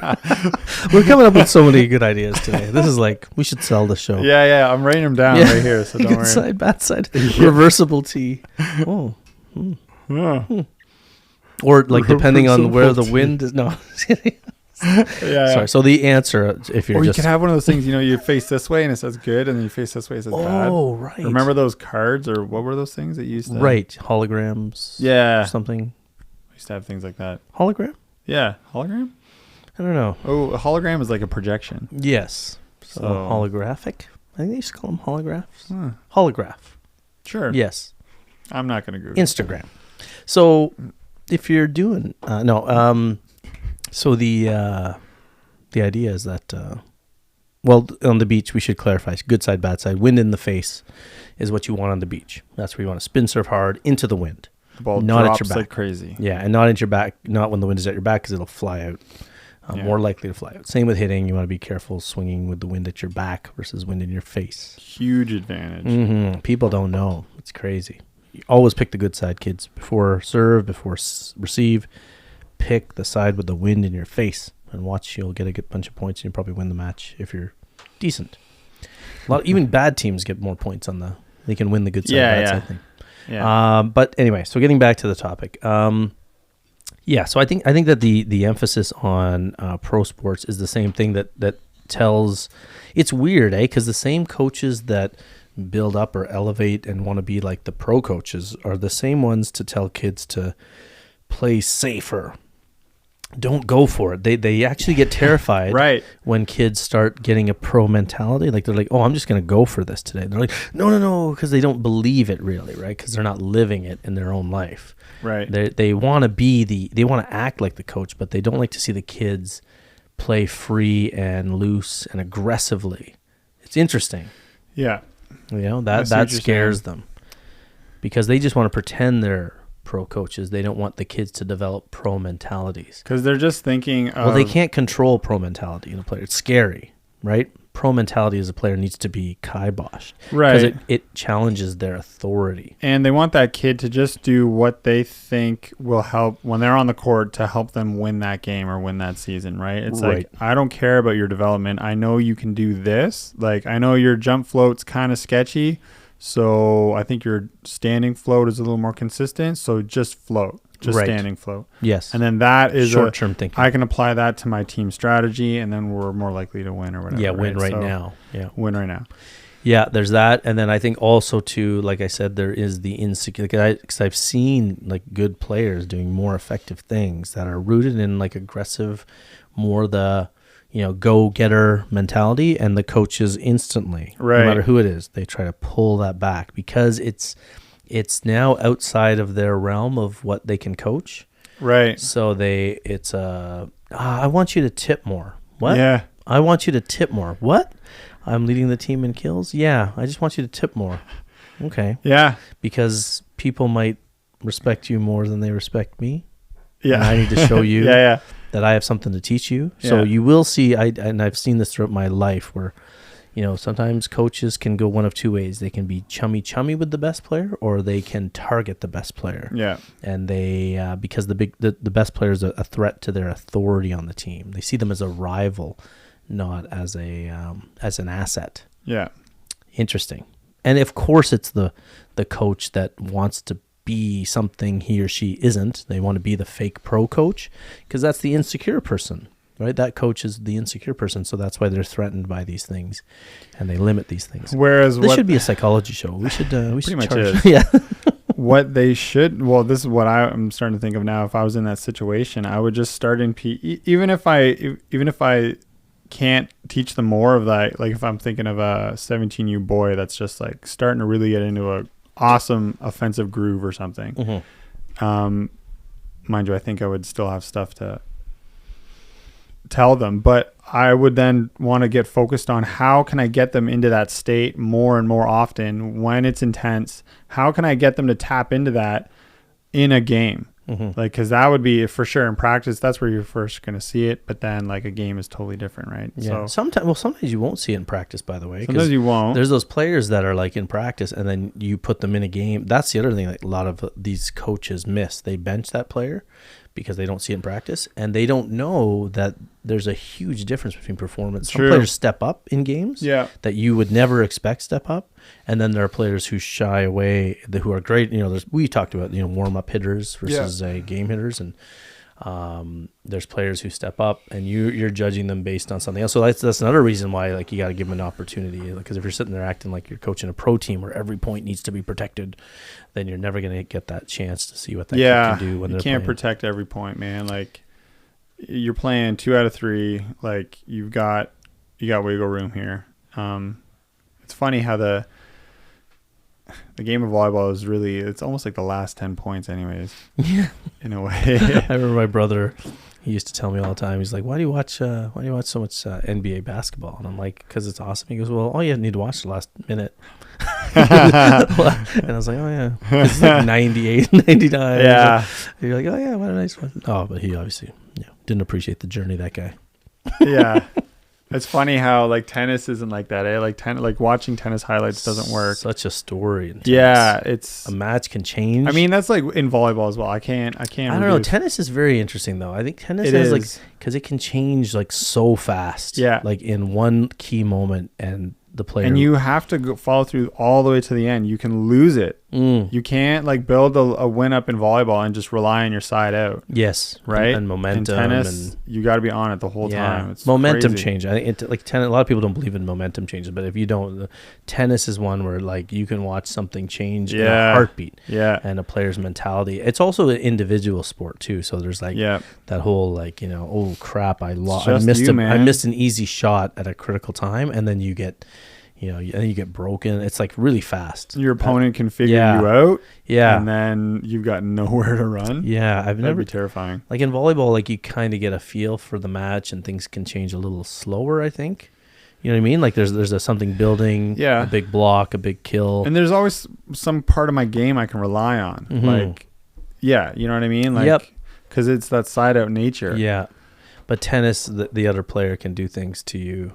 we're coming up with so many good ideas today. This is like, we should sell the show. Yeah. I'm writing them down right here, so don't Good worry. side, bad side, reversible tee. Oh. Yeah. Or like depending on where the Reversible wind is. No. Yeah. Sorry. So the answer, if you're Or you just can have one of those things, you face this way and it says good, and then you face this way, it says bad. oh right. Remember those cards, or what were those things that you used to? Right, holograms. Yeah. Or something. I used to have things like that. Hologram? Yeah. Hologram? I don't know. Oh, a hologram is like a projection. Yes. So So- holographic. I think they used to call them holographs. Huh. Holograph. Sure. Yes. I'm not going to Google. Instagram. So if you're doing so the idea is that well, on the beach we should clarify good side, bad side. Wind in the face is what you want on the beach. That's where you want to spin serve hard into the wind. The ball not at drops your back. like crazy. Yeah, and not at your back, not when the wind is at your back, because it'll fly out. Yeah. More likely to fly out. Same with hitting. You want to be careful swinging with the wind at your back versus wind in your face. Huge advantage. Mm-hmm. People don't know. It's crazy. You always pick the good side, kids. Before serve, before receive, pick the side with the wind in your face, and watch. You'll get a good bunch of points, and you'll probably win the match if you're decent. Even bad teams get more points on the. They can win the good side, bad side thing. Yeah. But anyway, so getting back to the topic. Yeah, so I think that the emphasis on pro sports is the same thing that tells. It's weird, because the same coaches that build up or elevate and want to be like the pro coaches are the same ones to tell kids to play safer. Don't go for it. They actually get terrified Right. when kids start getting a pro mentality. Like they're like, oh, I'm just going to go for this today. And they're like, no, because they don't believe it really, right? Because they're not living it in their own life. Right. They want to they want to act like the coach, but they don't like to see the kids play free and loose and aggressively. It's interesting. Yeah. That what you're scares saying. them because they just want to pretend they're pro coaches. They don't want the kids to develop pro mentalities. Because they're just thinking of... Well, they can't control pro mentality in a player. It's scary, right? Pro mentality as a player needs to be kiboshed. Right. Because it challenges their authority. And they want that kid to just do what they think will help when they're on the court to help them win that game or win that season, right? It's Right. like, I don't care about your development. I know you can do this. Like, I know your jump float's kind of sketchy, so I think your standing float is a little more consistent, so just float. just Right. standing float. Yes. And then that is short-term thinking. I can apply that to my team strategy, and then we're more likely to win or whatever. Yeah, win right So, now. Yeah. win right now. Yeah, there's that. And then I think also too, like I said, there is the insecure, because I've seen like good players doing more effective things that are rooted in like aggressive, more the, go-getter mentality, and the coaches instantly, Right. no matter who it is, they try to pull that back because it's now outside of their realm of what they can coach. Right. So I want you to tip more. What? Yeah. I want you to tip more. What? I'm leading the team in kills? Yeah, I just want you to tip more. Okay. Yeah. Because people might respect you more than they respect me. Yeah. And I need to show you Yeah. that I have something to teach you. So Yeah. you will see, and I've seen this throughout my life where, sometimes coaches can go one of two ways. They can be chummy with the best player, or they can target the best player. Yeah. And they, because the best player is a threat to their authority on the team. They see them as a rival, not as as an asset. Yeah. Interesting. And of course, it's the coach that wants to be something he or she isn't. They want to be the fake pro coach because that's the insecure person, right? That coach is the insecure person, so that's why they're threatened by these things, and they limit these things. Whereas This should be a psychology show. We should Pretty much charge. is. Yeah. What they should, well, this is what I'm starting to think of now. If I was in that situation, I would just start in even if I can't teach them more of that. Like if I'm thinking of a 17U boy that's just like starting to really get into a awesome offensive groove or something. Mm-hmm. Mind you, I think I would still have stuff to tell them, but I would then want to get focused on how can I get them into that state more and more often when it's intense. How can I get them to tap into that in a game? Mm-hmm. Like, because that would be for sure in practice, that's where you're first going to see it, but then like a game is totally different, right? Yeah. So sometimes you won't see it in practice, by the way. 'Cause sometimes you won't. there's those players that are like in practice and then you put them in a game. That's the other thing that a lot of these coaches miss. They bench that player because they don't see it in practice, and they don't know that there's a huge difference between performance. Some True. players step up in games Yeah. that you would never expect step up, and then there are players who shy away, who are great. We talked about warm-up hitters versus game hitters, and there's players who step up, and you're judging them based on something else. So that's another reason why you got to give them an opportunity. Because if you're sitting there acting like you're coaching a pro team where every point needs to be protected, then you're never going to get that chance to see what that kid can do when you they're can't playing. protect every point, man. Like you're playing 2 out of 3. Like you got wiggle room here. It's funny how the game of volleyball is really, it's almost like the last 10 points anyways. Yeah. In a way. I remember my brother, he used to tell me all the time, he's like, why do you watch so much NBA basketball? And I'm like, because it's awesome. He goes, well, all you need to watch the last minute. And I was like, oh yeah, it's like 98, 99. Yeah. And you're like, oh yeah, what a nice one. Oh, but he obviously didn't appreciate the journey, that guy. Yeah. It's funny how like tennis isn't like that, eh? Like watching tennis highlights doesn't work. Such a story in tennis. Yeah, it's A match can change. I mean, that's like in volleyball as well. I can't I don't know. reduce- Tennis is very interesting though. I think tennis It has is. like, because it can change like so fast. Yeah. Like in one key moment, and the player. and you have to follow through all the way to the end. You can lose it. You can't like build a win up in volleyball and just rely on your side out. Yes. Right. And momentum. In tennis, and you got to be on it the whole time. It's momentum crazy. change. I think a lot of people don't believe in momentum changes, but if you don't, tennis is one where like you can watch something change in a heartbeat. Yeah. And a player's mentality. It's also an individual sport too. So there's like that whole like oh crap, I missed an easy shot at a critical time, and then you get. And then you get broken. It's like really fast. Your opponent can figure you out. Yeah. And then you've got nowhere to run. Yeah. That'd be terrifying. Like in volleyball, like you kind of get a feel for the match and things can change a little slower, I think. You know what I mean? Like there's something building, a big block, a big kill. And there's always some part of my game I can rely on. Mm-hmm. Like, you know what I mean? Like, because it's that side out nature. Yeah. But tennis, the other player can do things to you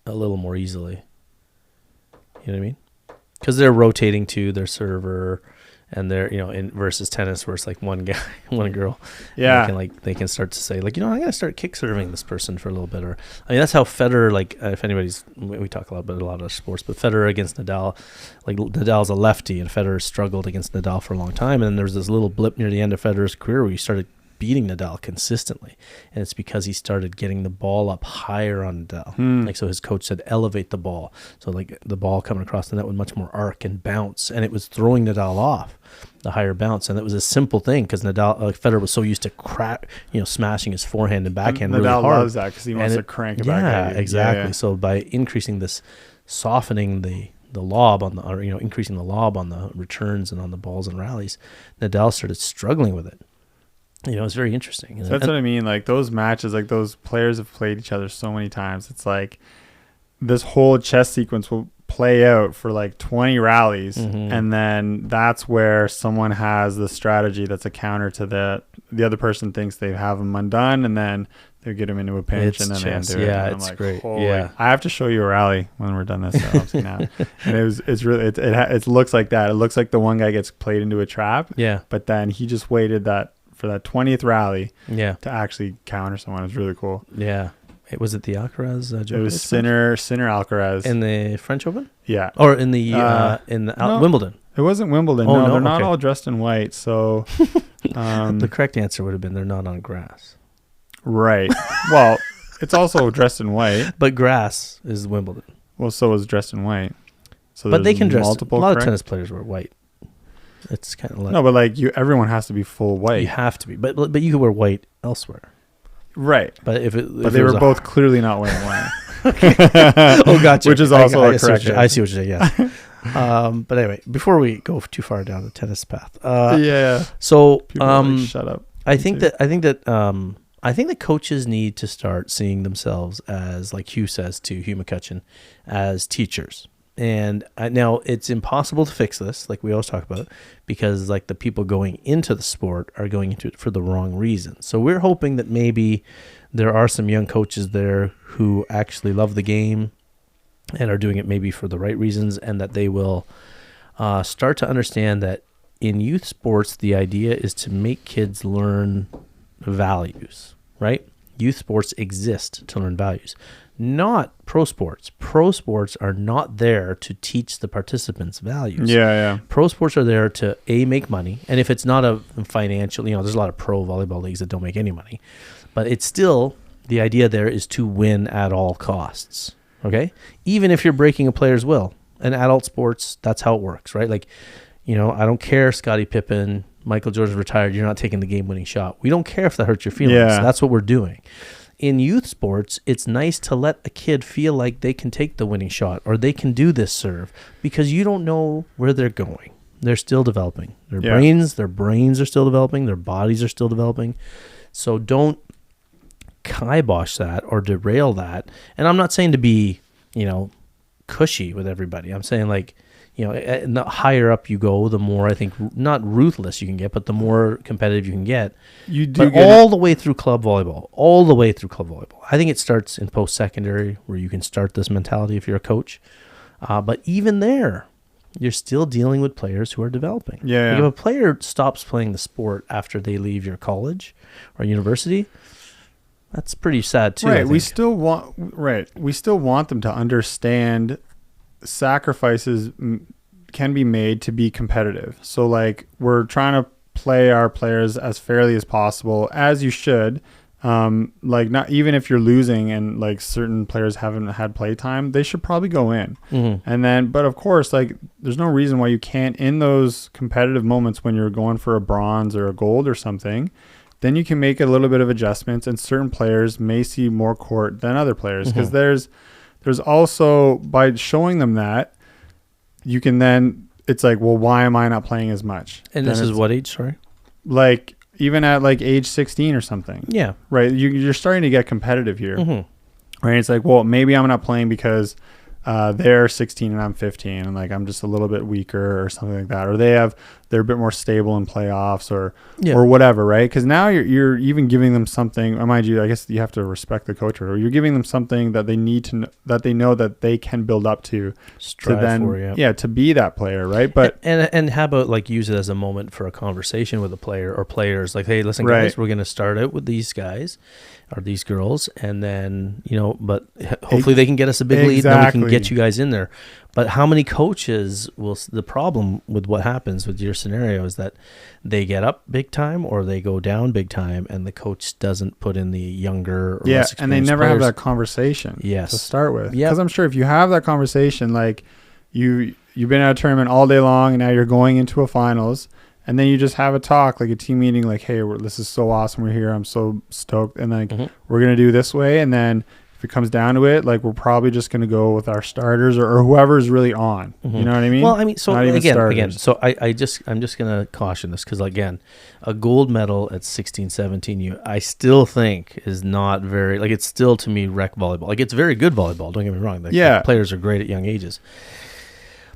a little more easily. You know what I mean? Because they're rotating to their server, and they're in versus tennis where it's like one guy, one girl. Yeah. And they can start to say like, I'm gonna start kick serving this person for a little bit, or that's how Federer, like if anybody's, we talk about a lot of sports, but Federer against Nadal, like Nadal's a lefty and Federer struggled against Nadal for a long time, and then there's this little blip near the end of Federer's career where he started beating Nadal consistently, and it's because he started getting the ball up higher on Nadal. Like, so his coach said elevate the ball, so like the ball coming across the net with much more arc and bounce, and it was throwing Nadal off the higher bounce. And that was a simple thing because Nadal, Federer was so used to smashing his forehand and backhand Nadal really hard. loves that because he wants to crank it back at you. Exactly. Yeah. So by increasing this, softening the lob on the, or increasing the lob on the returns and on the balls and rallies, Nadal started struggling with it. It's very interesting. So that's what I mean. Like those matches, like those players have played each other so many times. It's like this whole chess sequence will play out for like 20 rallies. And then that's where someone has the strategy that's a counter to the other person thinks they have them undone. And then they get them into a pinch and then chess. they undo it. Yeah, And it's like, great. holy, Yeah. I have to show you a rally when we're done this. Obviously now. And it looks like that. It looks like the one guy gets played into a trap. Yeah. But then he just waited for that 20th rally Yeah. to actually counter someone. It was really cool. Yeah. Was it the Alcaraz? It was Sinner Alcaraz in the French Open, yeah, or in the no. Wimbledon. It wasn't Wimbledon. Oh, no, no? they're not Okay. all dressed in white. So, The correct answer would have been they're not on grass, right. Well, it's also dressed in white. but grass is Wimbledon. Well, so is dressed in white. So, But they can dress. multiple. A lot correct? of tennis players wear white. It's kind of like No, but like everyone has to be full white. you have to be, but you could wear white elsewhere. Right. But if They were both clearly not wearing white. oh, gotcha. Which is also a see what correction. I see what you're saying. Yeah. But anyway, before we go too far down the tennis path, Yeah. so People are like, shut up. I think that coaches need to start seeing themselves as, like Hugh says to Hugh McCutcheon, as teachers. And now it's impossible to fix this, like we always talk about, because like the people going into the sport are going into it for the wrong reasons. So we're hoping that maybe there are some young coaches there who actually love the game and are doing it maybe for the right reasons, and that they will start to understand that in youth sports, the idea is to make kids learn values, right? Youth sports exist to learn values. Not pro sports. Pro sports are not there to teach the participants values. Yeah. Pro sports are there to make money, and if it's not a financial, there's a lot of pro volleyball leagues that don't make any money, but it's still, the idea there is to win at all costs. Okay, even if you're breaking a player's will. In adult sports, that's how it works, right? Like, I don't care, Scottie Pippen, Michael Jordan's retired, you're not taking the game-winning shot. We don't care if that hurts your feelings. Yeah. That's what we're doing. In youth sports, it's nice to let a kid feel like they can take the winning shot or they can do this serve, because you don't know where they're going. They're still developing. Their brains are still developing. Their bodies are still developing. So don't kibosh that or derail that. And I'm not saying to be, cushy with everybody. I'm saying like, the higher up you go, the more, I think, not ruthless you can get, but the more competitive you can get. You do but all the way through club volleyball. I think it starts in post-secondary, where you can start this mentality if you're a coach. But even there, you're still dealing with players who are developing. Yeah. Like if a player stops playing the sport after they leave your college or university, that's pretty sad too. Right. We still want them to understand sacrifices can be made to be competitive. So like we're trying to play our players as fairly as possible, as you should. Like not even if you're losing and like certain players haven't had play time, they should probably go in. And then, but of course, like there's no reason why you can't, in those competitive moments when you're going for a bronze or a gold or something, then you can make a little bit of adjustments, and certain players may see more court than other players, because there's also, by showing them that, you can then, it's like, well, why am I not playing as much? And this is what age, sorry? Like even at like age 16 or something. Yeah. Right. You're starting to get competitive here. Right. It's like, well, maybe I'm not playing because they're 16 and I'm 15 and like I'm just a little bit weaker or something like that. Or they're they're a bit more stable in playoffs or Yeah. or whatever, right? Because now you're even giving them something. Mind you, I guess you have to respect the coach, or you're giving them something that they need to that they know that they can build up to Strive then for, to be that player, right? But and how about like use it as a moment for a conversation with a player or players, like, hey, listen, Right. guys, we're going to start out with these guys or these girls, and then but hopefully they can get us a big lead, and then we can Exactly. get you guys in there. But how many coaches will? The problem with what happens with your scenario is that they get up big time or they go down big time, and the coach doesn't put in the younger or less and they experienced never have players. that conversation Yes. to start with. Yep. Because I'm sure if you have that conversation, like you've been at a tournament all day long and now you're going into a finals, and then you just have a talk, like a team meeting, like, hey, this is so awesome, we're here, I'm so stoked, and like we're gonna do this way, and then if it comes down to it, like we're probably just gonna go with our starters or whoever's really on. You know what I mean? Well, I mean, so Not even again, starters. so I'm just going to caution this because, again, a gold medal at 16, 17, I still think is not very, like, it's still to me rec volleyball. Like, it's very good volleyball, don't get me wrong. Like, Yeah. the players are great at young ages.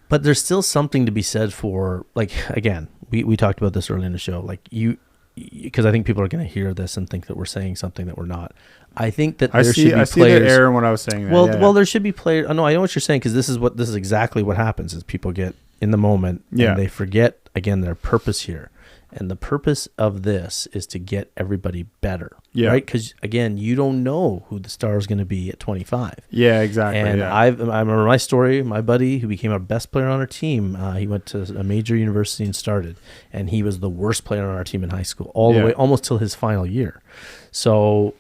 But there's still something to be said for, like, again, we talked about this earlier in the show, like, because I think people are going to hear this and think that we're saying something that we're not. I think that there should be I players. see the error in what I was saying. Well, there should be players. Oh, no, I know what you're saying because this is exactly what happens: is people get in the moment Yeah. and they forget again their purpose here, and the purpose of this is to get everybody better, Yeah. right? Because again, you don't know who the star is going to be at 25. Yeah, exactly. And yeah. I remember my story. My buddy, who became our best player on our team, he went to a major university and started, and he was the worst player on our team in high school, all the way almost till his final year. So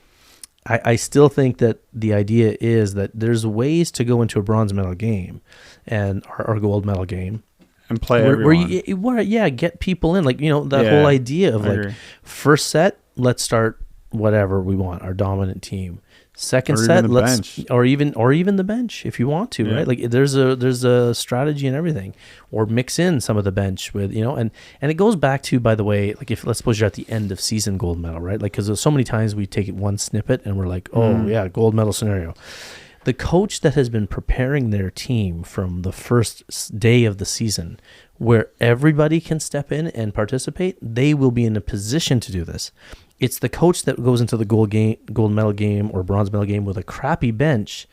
I still think that the idea is that there's ways to go into a bronze medal game and or gold medal game and play where everyone. get people in, like, that Yeah, whole idea of I like agree. first set, let's start whatever we want, our dominant team. Second Or set, even the let's bench. or even the bench if you want to, Yeah. right? Like there's a strategy and everything, or mix in some of the bench with and it goes back to, by the way, like if let's suppose you're at the end of season gold medal, right? Like because there's so many times we take it one snippet and we're like, oh yeah, gold medal scenario. The coach that has been preparing their team from the first day of the season, where everybody can step in and participate, they will be in a position to do this. It's the coach that goes into the gold medal game or bronze medal game with a crappy bench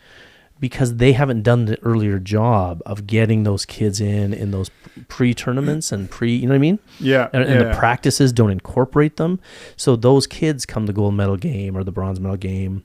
because they haven't done the earlier job of getting those kids in those pre-tournaments and you know what I mean? Yeah. And the practices don't incorporate them. So those kids come to gold medal game or the bronze medal game,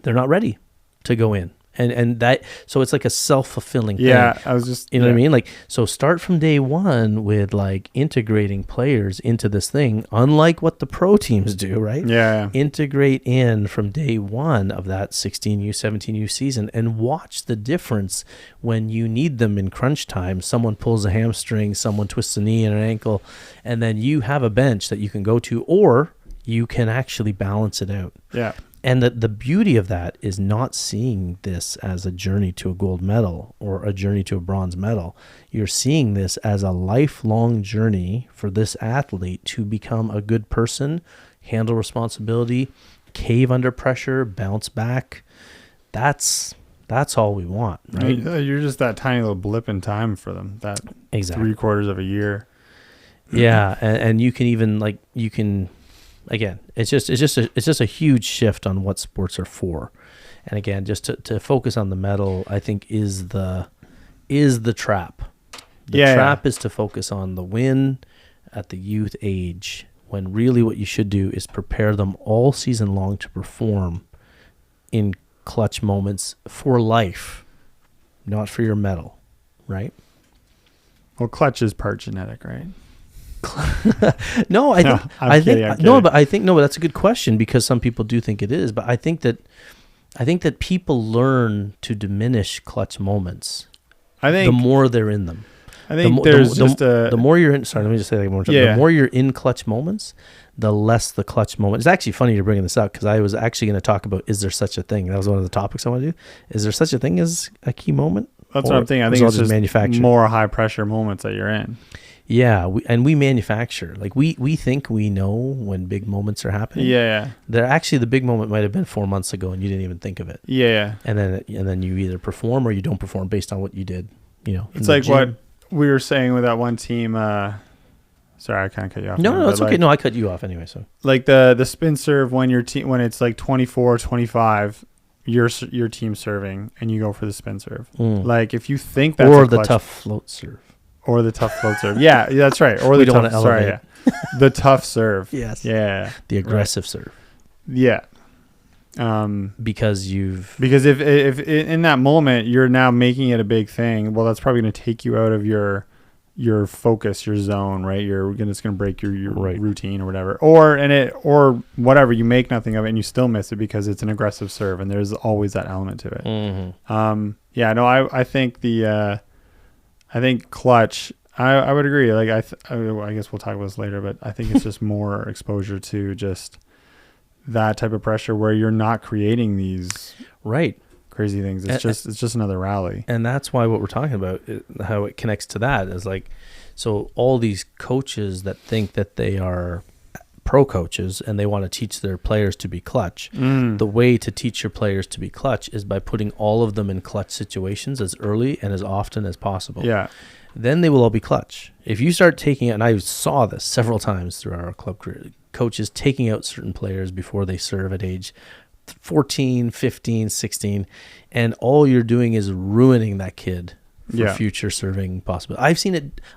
they're not ready to go in. And that, so it's like a self-fulfilling thing. Yeah, I was just, You know what I mean? Like, so start from day one with like integrating players into this thing, unlike what the pro teams do, right? Yeah. Integrate in from day one of that 16U, 17U season and watch the difference when you need them in crunch time. Someone pulls a hamstring, someone twists a knee and an ankle, and then you have a bench that you can go to, or you can actually balance it out. Yeah. And the beauty of that is not seeing this as a journey to a gold medal or a journey to a bronze medal. You're seeing this as a lifelong journey for this athlete to become a good person, handle responsibility, cave under pressure, bounce back. That's all we want, right? You're just that tiny little blip in time for them. That Exactly. 3/4 of a year. Yeah, and you can even again, it's just a huge shift on what sports are for. And again, just to focus on the medal, I think is the trap. The trap is to focus on the win at the youth age, when really what you should do is prepare them all season long to perform in clutch moments for life, not for your medal, right? Well, clutch is part genetic, right? No, I think I'm kidding. but that's a good question because some people do think it is, but I think that people learn to diminish clutch moments. I think the more they're in them. I think the more you're in. Sorry, let me just say that one more time. Yeah. The more you're in clutch moments, the less the clutch moment. It's actually funny you're bringing this up because I was actually going to talk about, is there such a thing? That was one of the topics I want to do. Is there such a thing as a key moment? That's what I'm thinking. I think it's just manufactured. more high pressure moments that you're in. Yeah, we manufacture. Like we think we know when big moments are happening. Yeah. They're actually, the big moment might have been 4 months ago and you didn't even think of it. Yeah. And then you either perform or you don't perform based on what you did. It's like what we were saying with that one team Sorry, I kind of cut you off. No, it's okay. No, I cut you off anyway. So like the spin serve when when it's like 24-25, your team serving and you go for the spin serve. Like if you think that's or the tough float serve. Or the tough float serve. Yeah, that's right. Or the tough. Sorry, yeah. The tough serve. Yes. Yeah. The aggressive serve. Yeah. Because if in that moment you're now making it a big thing, well, that's probably going to take you out of your focus, your zone, right? It's going to break your routine or whatever. Or whatever, you make nothing of it and you still miss it because it's an aggressive serve, and there's always that element to it. Mm-hmm. Yeah. No, I think I think clutch. I would agree. Like I guess we'll talk about this later, but I think it's just more exposure to just that type of pressure where you're not creating these crazy things. It's just another rally. And that's why what we're talking about, how it connects to that, is like, so all these coaches that think that they are pro coaches and they want to teach their players to be clutch. The way to teach your players to be clutch is by putting all of them in clutch situations as early and as often as possible. Yeah. Then they will all be clutch. If you start taking it, and I saw this several times through our club career, coaches taking out certain players before they serve at age 14, 15, 16, and all you're doing is ruining that kid for future serving possibility.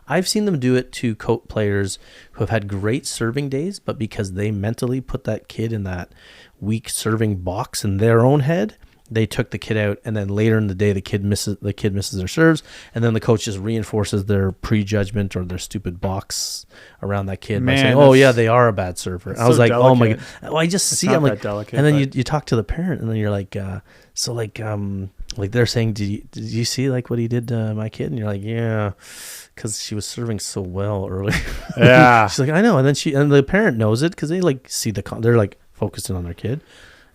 I've seen them do it to players who have had great serving days, but because they mentally put that kid in that weak serving box in their own head, they took the kid out, and then later in the day the kid misses their serves, and then the coach just reinforces their prejudgment or their stupid box around that kid by saying, "Oh yeah, they are a bad server." And I was like, delicate. "Oh my god!" Well, I just see. I'm like, delicate, and then you talk to the parent, and then you're like, like they're saying, did you see like what he did to my kid? And you're like, yeah, because she was serving so well earlier. Yeah, she's like, I know, and then the parent knows it because they like see they're like focusing on their kid.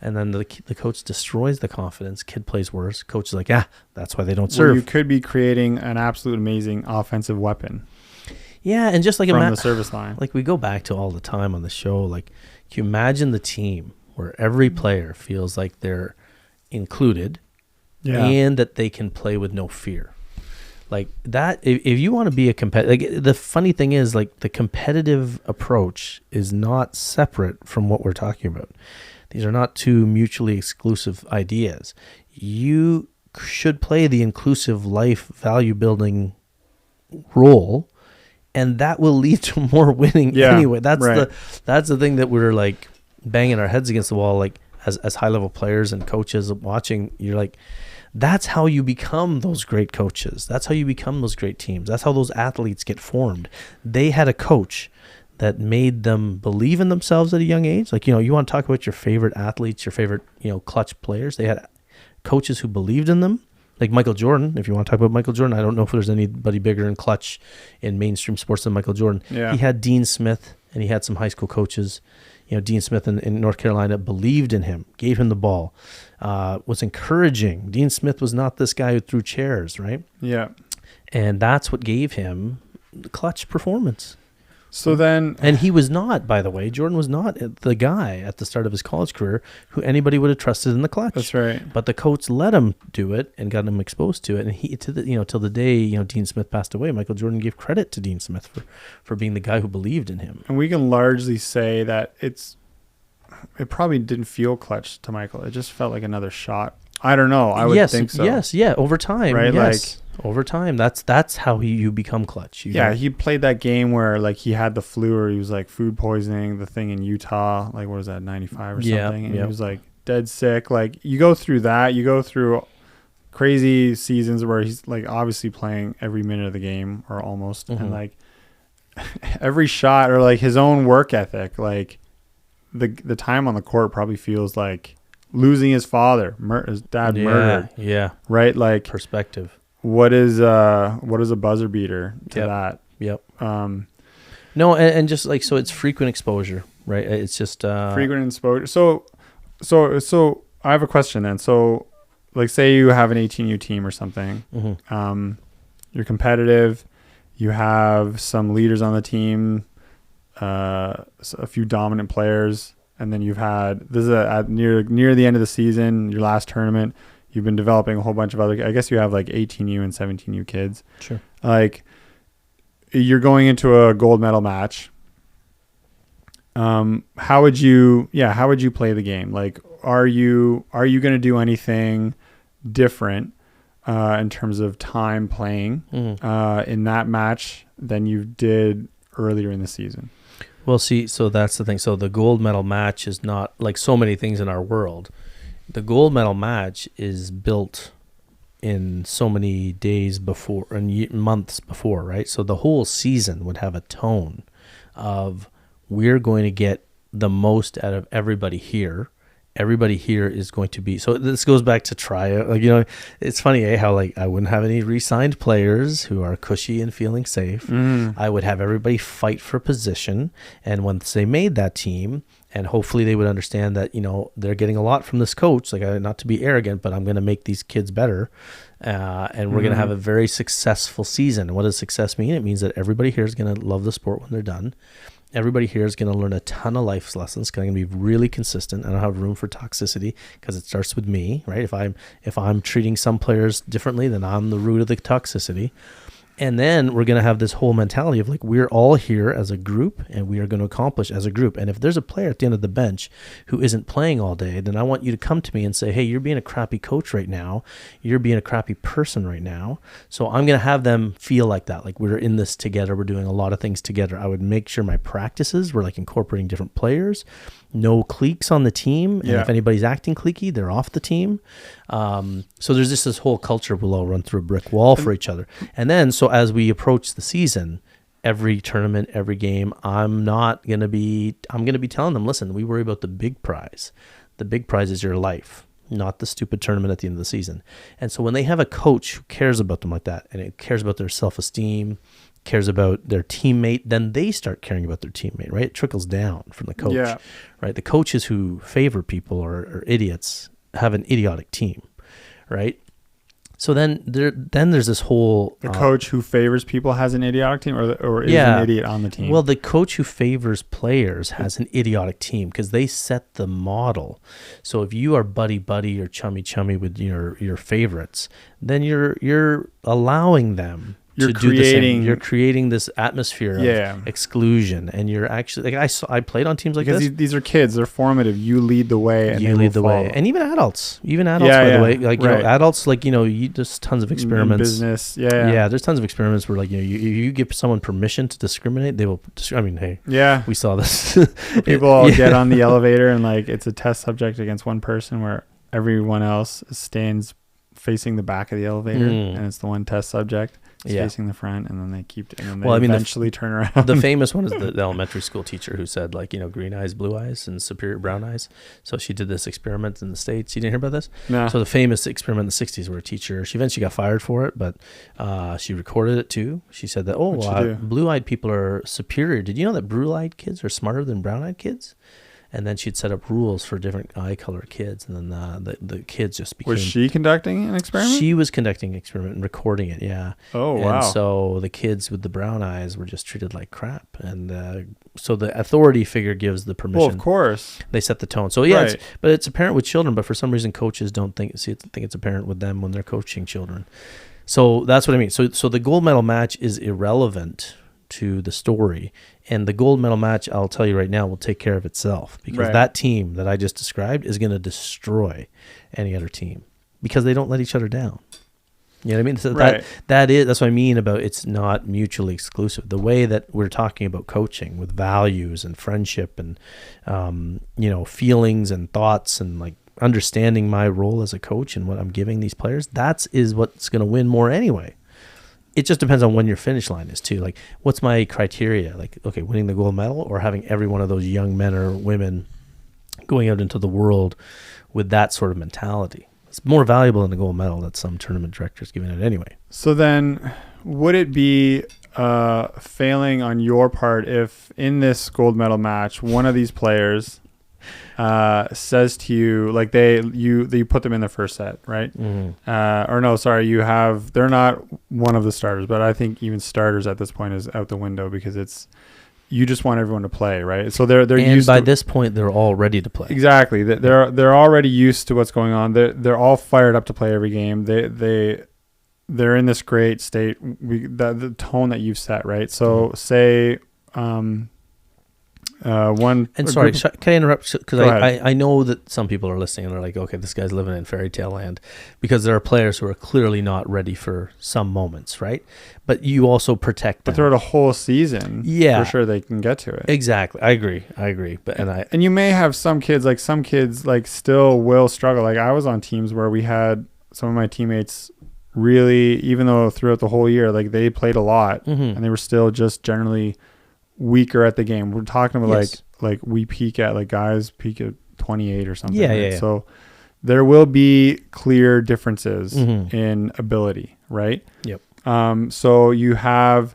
And then the coach destroys the confidence. Kid plays worse. Coach is like, that's why they don't serve. Well, you could be creating an absolute amazing offensive weapon. Yeah, and just like from the service line. Like we go back to all the time on the show. Like, can you imagine the team where every player feels like they're included and that they can play with no fear? Like that, if you want to be a competitive, like the funny thing is, like the competitive approach is not separate from what we're talking about. These are not two mutually exclusive ideas. You should play the inclusive life value building role, and that will lead to more winning anyway. That's the thing that we're like banging our heads against the wall, like as high level players and coaches watching. You're like, that's how you become those great coaches. That's how you become those great teams. That's how those athletes get formed. They had a coach that made them believe in themselves at a young age. Like, you want to talk about your favorite athletes, your favorite, clutch players. They had coaches who believed in them. Like Michael Jordan, if you want to talk about Michael Jordan, I don't know if there's anybody bigger in clutch in mainstream sports than Michael Jordan. Yeah. He had Dean Smith, and he had some high school coaches. Dean Smith in North Carolina believed in him, gave him the ball, was encouraging. Dean Smith was not this guy who threw chairs, right? Yeah. And that's what gave him the clutch performance. So then, and he was not, by the way, Jordan was not the guy at the start of his college career who anybody would have trusted in the clutch. That's right. But the coach let him do it and got him exposed to it. And he, till the day, Dean Smith passed away, Michael Jordan gave credit to Dean Smith for being the guy who believed in him. And we can largely say that it probably didn't feel clutch to Michael. It just felt like another shot. I don't know. I would think so. Yes. Yeah. Over time. Right. Yes. Over time, that's how you become clutch. He played that game where like he had the flu, or he was like food poisoning, the thing in Utah, like what was that, 95 or something, and he was like dead sick. Like you go through that, you go through crazy seasons where he's like obviously playing every minute of the game or almost, and like every shot, or like his own work ethic, like the time on the court probably feels like losing his father, his dad murdered. Yeah. Right. Like perspective. What is a buzzer beater to that? Yep. No, and just like, so it's frequent exposure, right? It's just frequent exposure. So I have a question then. So like, say you have an 18U team or something. You're competitive. You have some leaders on the team, a few dominant players, and then you've had near the end of the season, your last tournament. You've been developing a whole bunch of other, I guess you have like 18U and 17U kids. Sure. Like, you're going into a gold medal match. How would you play the game? Like, are you going to do anything different in terms of time playing in that match than you did earlier in the season? Well, see, so that's the thing. So the gold medal match is not like so many things in our world. The gold medal match is built in so many days before and months before, right? So the whole season would have a tone of we're going to get the most out of everybody here. Everybody here is going to be, so this goes back to tryout. Like, it's funny, how like I wouldn't have any re-signed players who are cushy and feeling safe. I would have everybody fight for position. And once they made that team, and hopefully they would understand that, they're getting a lot from this coach. Like, not to be arrogant, but I'm going to make these kids better. And we're going to have a very successful season. And what does success mean? It means that everybody here is going to love the sport when they're done. Everybody here is going to learn a ton of life lessons. Because I'm going to be really consistent. I don't have room for toxicity because it starts with me, right? If I'm treating some players differently, then I'm the root of the toxicity. And then we're going to have this whole mentality of like, we're all here as a group and we are going to accomplish as a group. And if there's a player at the end of the bench who isn't playing all day, then I want you to come to me and say, hey, you're being a crappy coach right now. You're being a crappy person right now. So I'm going to have them feel like that. Like, we're in this together. We're doing a lot of things together. I would make sure my practices were like incorporating different players, no cliques on the team. And if anybody's acting cliquey, they're off the team. So there's just this whole culture we'll all run through a brick wall for each other. And then, so as we approach the season, every tournament, every game, I'm going to be telling them, listen, we worry about the big prize. The big prize is your life, not the stupid tournament at the end of the season. And so when they have a coach who cares about them like that, and it cares about their self-esteem, cares about their teammate, then they start caring about their teammate, right? It trickles down from the coach, right? The coaches who favor people or idiots have an idiotic team, right? So then there's this whole... The coach who favors people has an idiotic team or is an idiot on the team? Well, the coach who favors players has an idiotic team because they set the model. So if you are buddy-buddy or chummy-chummy with your favorites, then you're allowing them to do the same. You're creating this atmosphere of exclusion, and you're actually like I played on teams like this. Because these are kids; they're formative. You lead the way, and you lead the way, and even adults. By the way, like adults, like there's tons of experiments. Business, there's tons of experiments where like you give someone permission to discriminate, they will. I mean, hey, we saw this. People all get on the elevator, and like it's a test subject against one person, where everyone else stands facing the back of the elevator, and it's the one test subject. Facing the front, and then they keep, and then they eventually turn around. The famous one is the elementary school teacher who said, like, green eyes, blue eyes, and superior brown eyes. So she did this experiment in the States. You didn't hear about this? No. So the famous experiment in the 60s where a teacher, she eventually got fired for it, but she recorded it too. She said that, blue-eyed people are superior. Did you know that blue-eyed kids are smarter than brown-eyed kids? And then she'd set up rules for different eye color kids, and then the kids just became... Was she conducting an experiment? She was conducting an experiment and recording it, yeah. Oh, wow. And so the kids with the brown eyes were just treated like crap. And so the authority figure gives the permission. Well, of course. They set the tone. So, yeah, but it's apparent with children, but for some reason coaches don't think it's apparent with them when they're coaching children. So that's what I mean. So the gold medal match is irrelevant to the story, and the gold medal match, I'll tell you right now, will take care of itself, because that team that I just described is going to destroy any other team because they don't let each other down. You know what I mean? So that's what I mean about it's not mutually exclusive. The way that we're talking about coaching with values and friendship and feelings and thoughts and like understanding my role as a coach and what I'm giving these players, is what's going to win more anyway. It just depends on when your finish line is too. Like, what's my criteria? Like, okay, winning the gold medal or having every one of those young men or women going out into the world with that sort of mentality. It's more valuable than the gold medal that some tournament director's giving it anyway. So then would it be failing on your part if in this gold medal match, one of these players says to you, like you put them in the first set, right? Or no, sorry, they're not one of the starters, but I think even starters at this point is out the window because you just want everyone to play, right? So they're used by this point they're all ready to play. Exactly. They're already used to what's going on. They're all fired up to play every game. they're in this great state. The tone that you've set, right? So say one. And sorry, can I interrupt? Because Go ahead. I know that some people are listening and they're like, okay, this guy's living in fairy tale land, because there are players who are clearly not ready for some moments, right? But you also protect them. But throughout a whole season, Yeah. for sure they can get to it. Exactly. I agree. But And you may have some kids like still will struggle. Like I was on teams where we had some of my teammates really, even though throughout the whole year, like they played a lot and they were still just generally weaker at the game. We're talking about like we peak at like guys peak at 28 or something. Yeah. So there will be clear differences in ability, right? Yep. So you have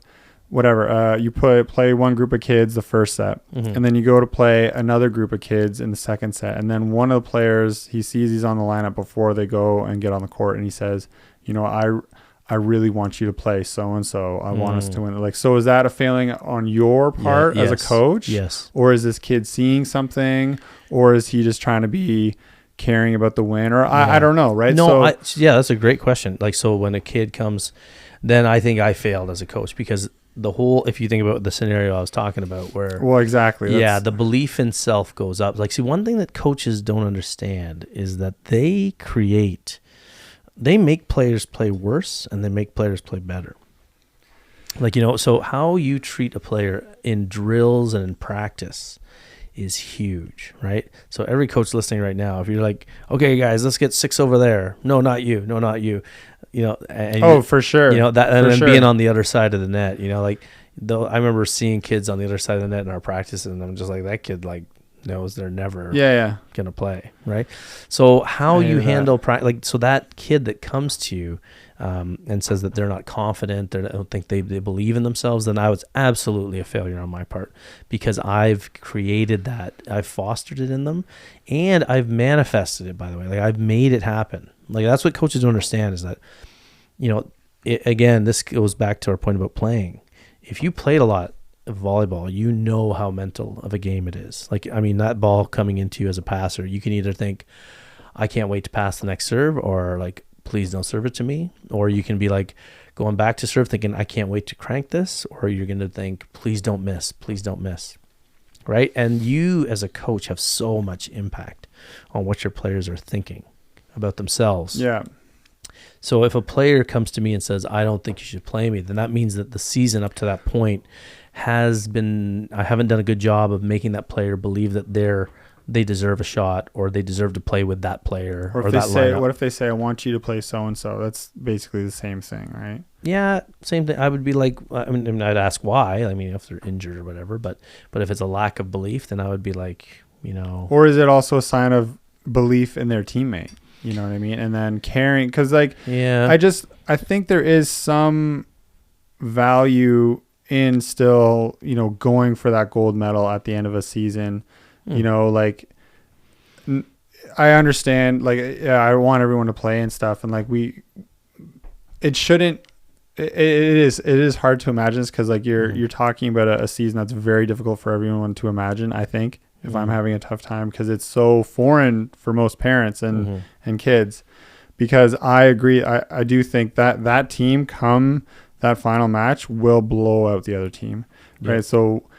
whatever, you play one group of kids the first set, and then you go to play another group of kids in the second set. And then one of the players, he sees he's on the lineup before they go and get on the court, and he says, you know, I really want you to play so-and-so. I want us to win. Like, so is that a failing on your part as a coach? Yes. Or is this kid seeing something, or is he just trying to be caring about the win? Or I don't know, right? No, So, that's a great question. Like, so when a kid comes, then I think I failed as a coach, because if you think about the scenario I was talking about where, well, exactly. the belief in self goes up. Like, see, one thing that coaches don't understand is that they make players play worse and they make players play better. Like, you know, so how you treat a player in drills and in practice is huge, right? So every coach listening right now, if you're like, okay, guys, let's get 6 over there. No, not you. You know, and for sure. You know, that, and then sure. being on the other side of the net, you know, like, though I remember seeing kids on the other side of the net in our practice, and I'm just like, that kid, like, knows they're never gonna play, right? So how you handle so that kid that comes to you and says that they're not confident, they don't think they believe in themselves, then I was absolutely a failure on my part, because I've created that, I've fostered it in them, and I've manifested it, by the way. Like, I've made it happen. Like, that's what coaches don't understand, is that, you know, again, this goes back to our point about playing. If you played a lot of volleyball, you know how mental of a game it is. Like, I mean, that ball coming into you as a passer, you can either think, I can't wait to pass the next serve, or like, please don't serve it to me. Or you can be like going back to serve thinking, I can't wait to crank this. Or you're going to think, please don't miss. Right? And you as a coach have so much impact on what your players are thinking about themselves. Yeah. So if a player comes to me and says, I don't think you should play me, then that means that the season up to that point I haven't done a good job of making that player believe that they deserve a shot, or they deserve to play with that player, or if they say, what if they say, I want you to play so-and-so? That's basically the same thing, right? Yeah, same thing. I would be like, I mean, I'd ask why. I mean, if they're injured or whatever, but if it's a lack of belief, then I would be like, you know. Or is it also a sign of belief in their teammate? You know what I mean? And then caring, because like, I think there is some value in still, you know, going for that gold medal at the end of a season. You know, like, I understand, like, I want everyone to play and stuff, and like it is hard to imagine this, because like you're talking about a season that's very difficult for everyone to imagine. I think if I'm having a tough time, because it's so foreign for most parents and kids. Because I agree, I do think that team come that final match will blow out the other team, right? So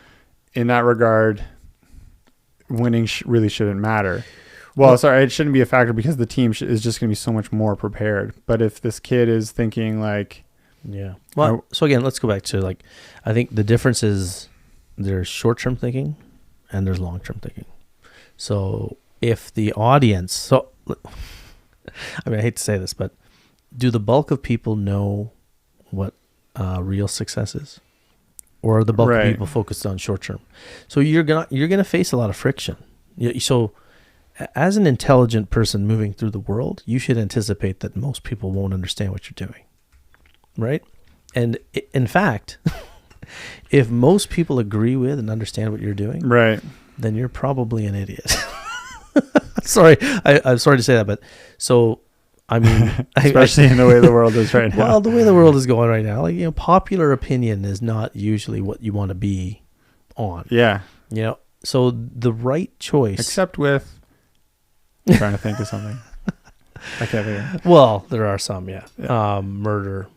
in that regard, winning really shouldn't matter. Well, sorry, it shouldn't be a factor, because the team is just going to be so much more prepared. But if this kid is thinking like, well, so again, let's go back to, like, I think the difference is there's short-term thinking and there's long-term thinking. So if the audience, I mean, I hate to say this, but do the bulk of people know what real success is? Or are the bulk of people focused on short term? So you're gonna face a lot of friction. So as an intelligent person moving through the world, you should anticipate that most people won't understand what you're doing, right? And in fact, if most people agree with and understand what you're doing, right, then you're probably an idiot. Sorry, I'm sorry to say that, but so. I mean, especially in the way the world is right now. Well, the way the world is going right now, like, you know, popular opinion is not usually what you want to be on. Yeah. You know, so the right choice. Except with, I'm trying to think of something. I can't think. Well, there are some, yeah. Murder,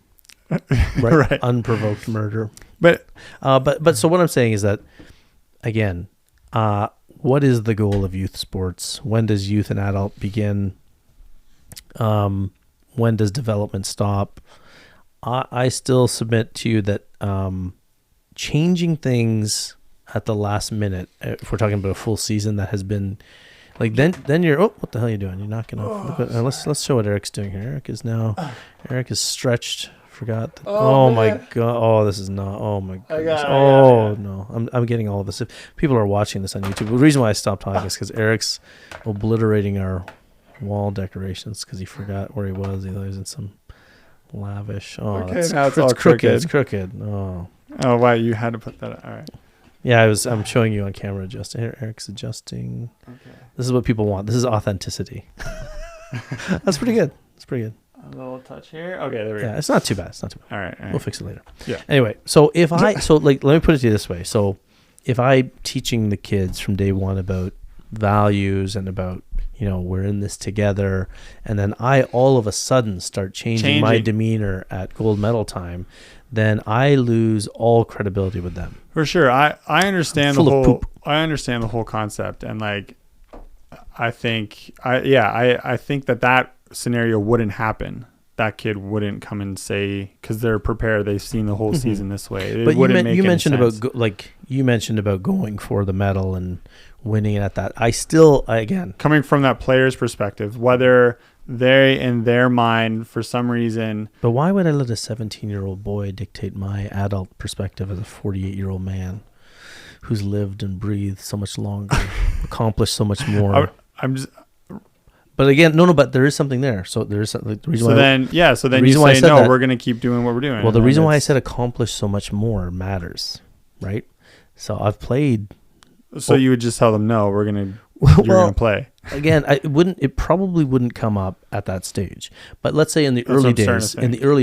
right? Unprovoked murder. But So what I'm saying is that, again, what is the goal of youth sports? When does youth and adult begin? When does development stop? I still submit to you that changing things at the last minute, if we're talking about a full season that has been, like, then you're, what the hell are you doing? You're not gonna let's show what Eric's doing here. Eric is stretched. Forgot. My god. Oh, this is not. Oh my goodness. No. I'm getting all of this. If people are watching this on YouTube, the reason why I stopped talking is because Eric's obliterating our wall decorations because he forgot where he was. He thought he was in some lavish. Oh, okay, now it's all crooked. It's crooked. Oh. Oh wow, you had to put that. All right. Yeah, I'm showing you on camera adjusting. Eric's adjusting. Okay. This is what people want. This is authenticity. That's pretty good. It's pretty good. A little touch here. Okay, there we go. Yeah, it's not too bad. All right. We'll fix it later. Yeah. Anyway, so let me put it to you this way. So if I'm teaching the kids from day one about values and about, we're in this together, and then I all of a sudden start changing my demeanor at gold medal time, then I lose all credibility with them. For sure. I understand I understand the whole concept, and like I think that scenario wouldn't happen. That kid wouldn't come and say, because they're prepared, they've seen the whole season this way. But you mentioned about going for the medal and winning it at that. Again, coming from that player's perspective, whether they in their mind for some reason. But why would I let a 17-year-old boy dictate my adult perspective as a 48-year-old man who's lived and breathed so much longer, accomplished so much more? But again, but there is something there. So there is the reason. So then you say no. We're going to keep doing what we're doing. Well, the reason why I said accomplished so much more matters, right? So I've played. So you would just tell them no. You're going to play. Again, it probably wouldn't come up at that stage. But let's say in the early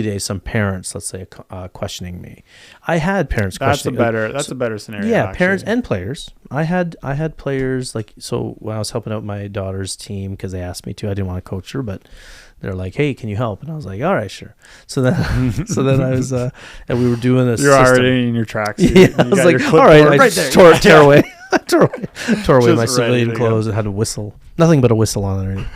days, some parents, let's say, questioning me. I had parents questioning. That's a better scenario. Yeah, actually. Parents and players. I had players so when I was helping out my daughter's team because they asked me to. I didn't want to coach her, but they're like, "Hey, can you help?" And I was like, "All right, sure." So then I was and we were doing this. You're already in your tracks. Yeah, I was like, "All right," I just tear away. tore away my civilian clothes and had a whistle. Nothing but a whistle on underneath.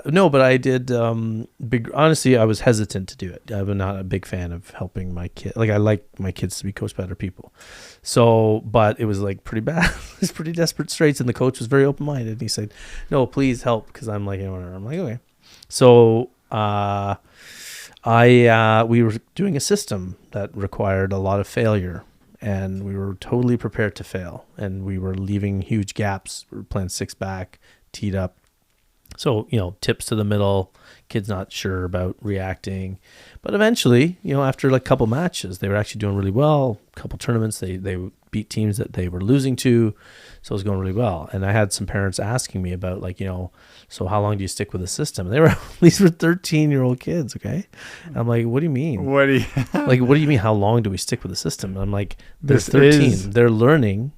No, but I did. Honestly, I was hesitant to do it. I'm not a big fan of helping my kid. Like, I like my kids to be coached by other people. So, but it was like pretty bad. It was pretty desperate straits, and the coach was very open-minded. And he said, "No, please help," because I'm like, I'm like, okay. So, we were doing a system that required a lot of failure. And we were totally prepared to fail. And we were leaving huge gaps. We were playing 6-back, teed up. So, tips to the middle, kids not sure about reacting. But eventually, after like a couple matches, they were actually doing really well. A couple tournaments, they beat teams that they were losing to. So it was going really well. And I had some parents asking me about so how long do you stick with the system? And these were 13-year-old kids, okay? And I'm like, what do you mean? What do you mean? How long do we stick with the system? And I'm like, they're 13. They're learning.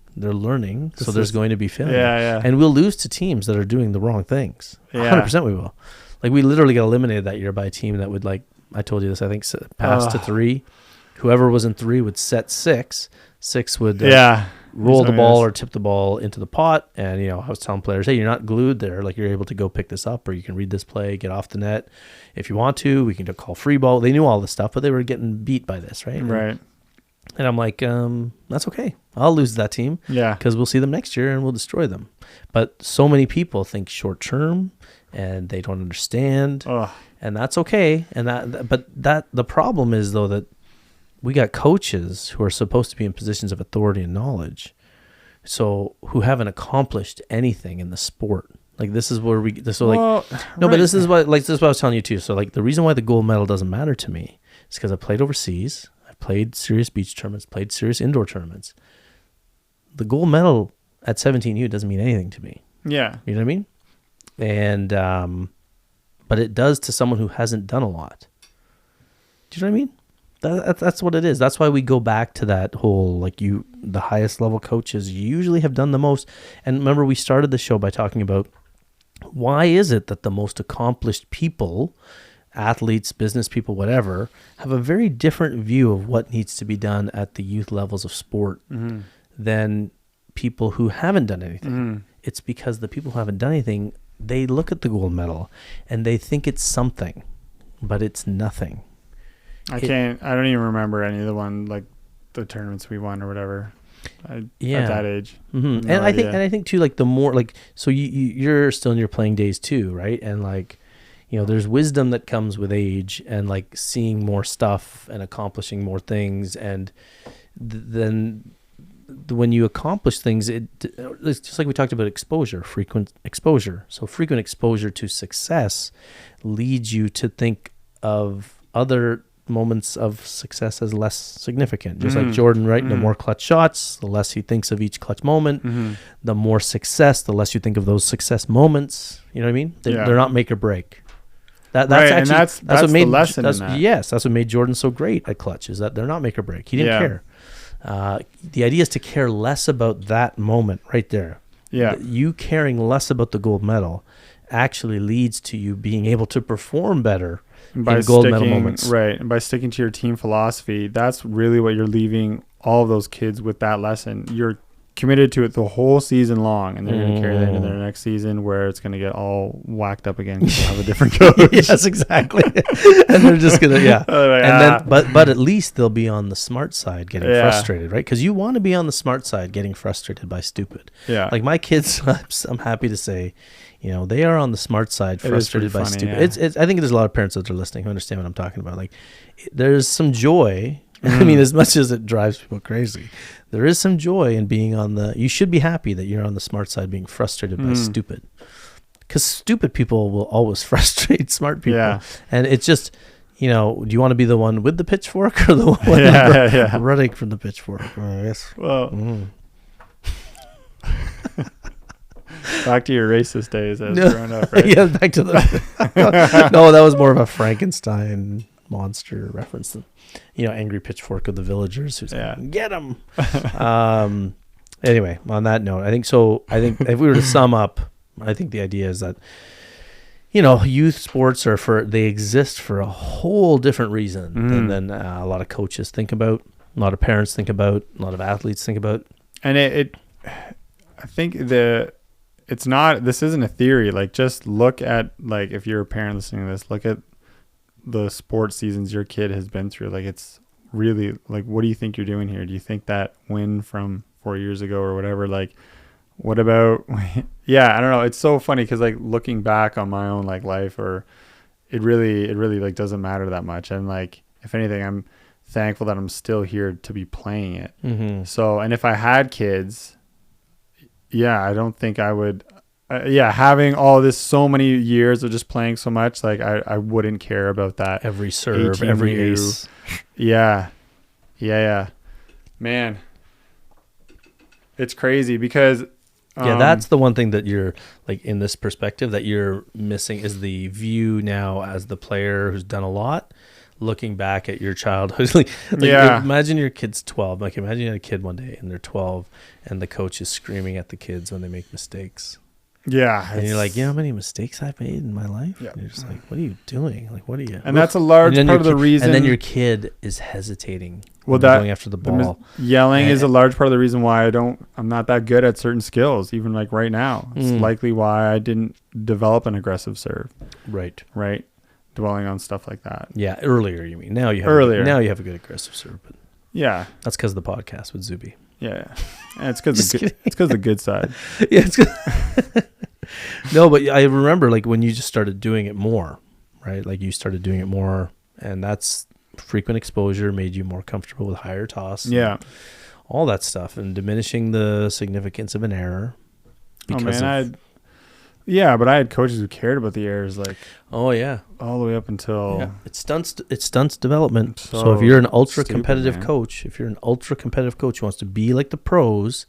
So there's going to be failure. Yeah. And we'll lose to teams that are doing the wrong things. Yeah. 100% we will. Like, we literally got eliminated that year by a team that would, like, I told you this, I think, pass to 3. Whoever was in 3 would set 6. 6 would roll the ball or tip the ball into the pot. And, I was telling players, hey, you're not glued there. Like, you're able to go pick this up, or you can read this play, get off the net. If you want to, we can call free ball. They knew all this stuff, but they were getting beat by this, right? Right. And I'm like, that's okay. I'll lose that team. Yeah. Because we'll see them next year and we'll destroy them. But so many people think short term and they don't understand. And that's okay. And the problem is, though, that we got coaches who are supposed to be in positions of authority and knowledge, who haven't accomplished anything in the sport. Like, this is where but this is what I was telling you too. So, like, the reason why the gold medal doesn't matter to me is because I played overseas. I've played serious beach tournaments, played serious indoor tournaments. The gold medal at 17U doesn't mean anything to me. Yeah. You know what I mean? And, but it does to someone who hasn't done a lot. Do you know what I mean? That's what it is. That's why we go back to that whole, the highest level coaches usually have done the most. And remember, we started the show by talking about Why is it that the most accomplished people, athletes, business people, whatever, have a very different view of what needs to be done at the youth levels of sport than people who haven't done anything? It's because the people who haven't done anything, they look at the gold medal and they think it's something, but it's nothing. I don't even remember any of the tournaments we won or whatever. At that age. And I think too, like the more like, so you're still in your playing days too, right? And like, there's wisdom that comes with age and like seeing more stuff and accomplishing more things. And then when you accomplish things, it's just like we talked about frequent exposure. So frequent exposure to success leads you to think of other moments of success as less significant. Just like Jordan, right? The more clutch shots, the less he thinks of each clutch moment. The more success, the less you think of those success moments. You know what I mean? They're not make or break. That's what made the lesson in that. Yes, that's what made Jordan so great at clutch, is that they're not make or break. He didn't care. The idea is to care less about that moment right there. Yeah. You caring less about the gold medal actually leads to you being able to perform better in gold medal moments. Right. And by sticking to your team philosophy, that's really what you're leaving all of those kids with, that lesson. You're committed to it the whole season long, and they're going to carry that into their next season, where it's going to get all whacked up again because they have a different coach. Yes, exactly. And they're just going to, then, but at least they'll be on the smart side getting frustrated, right? Because you want to be on the smart side getting frustrated by stupid. Yeah. Like my kids, I'm happy to say, they are on the smart side, frustrated by stupid. Yeah. I think there's a lot of parents that are listening who understand what I'm talking about. Like, there's some joy. I mean, as much as it drives people crazy, there is some joy in being you should be happy that you're on the smart side being frustrated by stupid. Because stupid people will always frustrate smart people. Yeah. And it's just, do you want to be the one with the pitchfork or the one running from the pitchfork? Yes. Well, back to your racist days as growing up, right? Yeah, back to no, that was more of a Frankenstein monster reference than, angry pitchfork of the villagers who's like, get him. Anyway, on that note, I think if we were to sum up, I think the idea is that, youth sports they exist for a whole different reason than a lot of coaches think about, a lot of parents think about, a lot of athletes think about. And I think this isn't a theory. Like, just look at, like, if you're a parent listening to this, look at the sports seasons your kid has been through. Like, it's really, like, what do you think you're doing here? Do you think that win from 4 years ago or whatever, like, what about, I don't know. It's so funny because, like, looking back on my own, like, life, or it really like doesn't matter that much. And, like, if anything, I'm thankful that I'm still here to be playing it. So, and if I had kids, I don't think I would, having all this, so many years of just playing so much, like, I wouldn't care about that. Every serve, every ace. Yeah. Man, it's crazy because that's the one thing that you're, like, in this perspective that you're missing, is the view now as the player who's done a lot, looking back at your childhood. like, imagine your kid's 12. Like, imagine you had a kid one day and they're 12 and the coach is screaming at the kids when they make mistakes. Yeah. And you're like, how many mistakes I've made in my life? Yeah. And you're just like, what are you doing? Like, what are you? And that's a large part of the reason. And then your kid is hesitating. Going after the ball. Yelling is a large part of the reason why I'm not that good at certain skills, even like right now. It's likely why I didn't develop an aggressive serve. Right. Dwelling on stuff like that. Yeah. Earlier, you mean. Now you have a good aggressive serve. But yeah. That's because of the podcast with Zuby. Yeah. And it's because the good side. Yeah. It's good. No, but I remember, like, when you just started doing it more, right? Like, you started doing it more, and that's frequent exposure made you more comfortable with higher toss. Yeah. All that stuff, and diminishing the significance of an error. But I had coaches who cared about the errors, like, all the way up until it stunts development. So if you're an ultra competitive coach, who wants to be like the pros,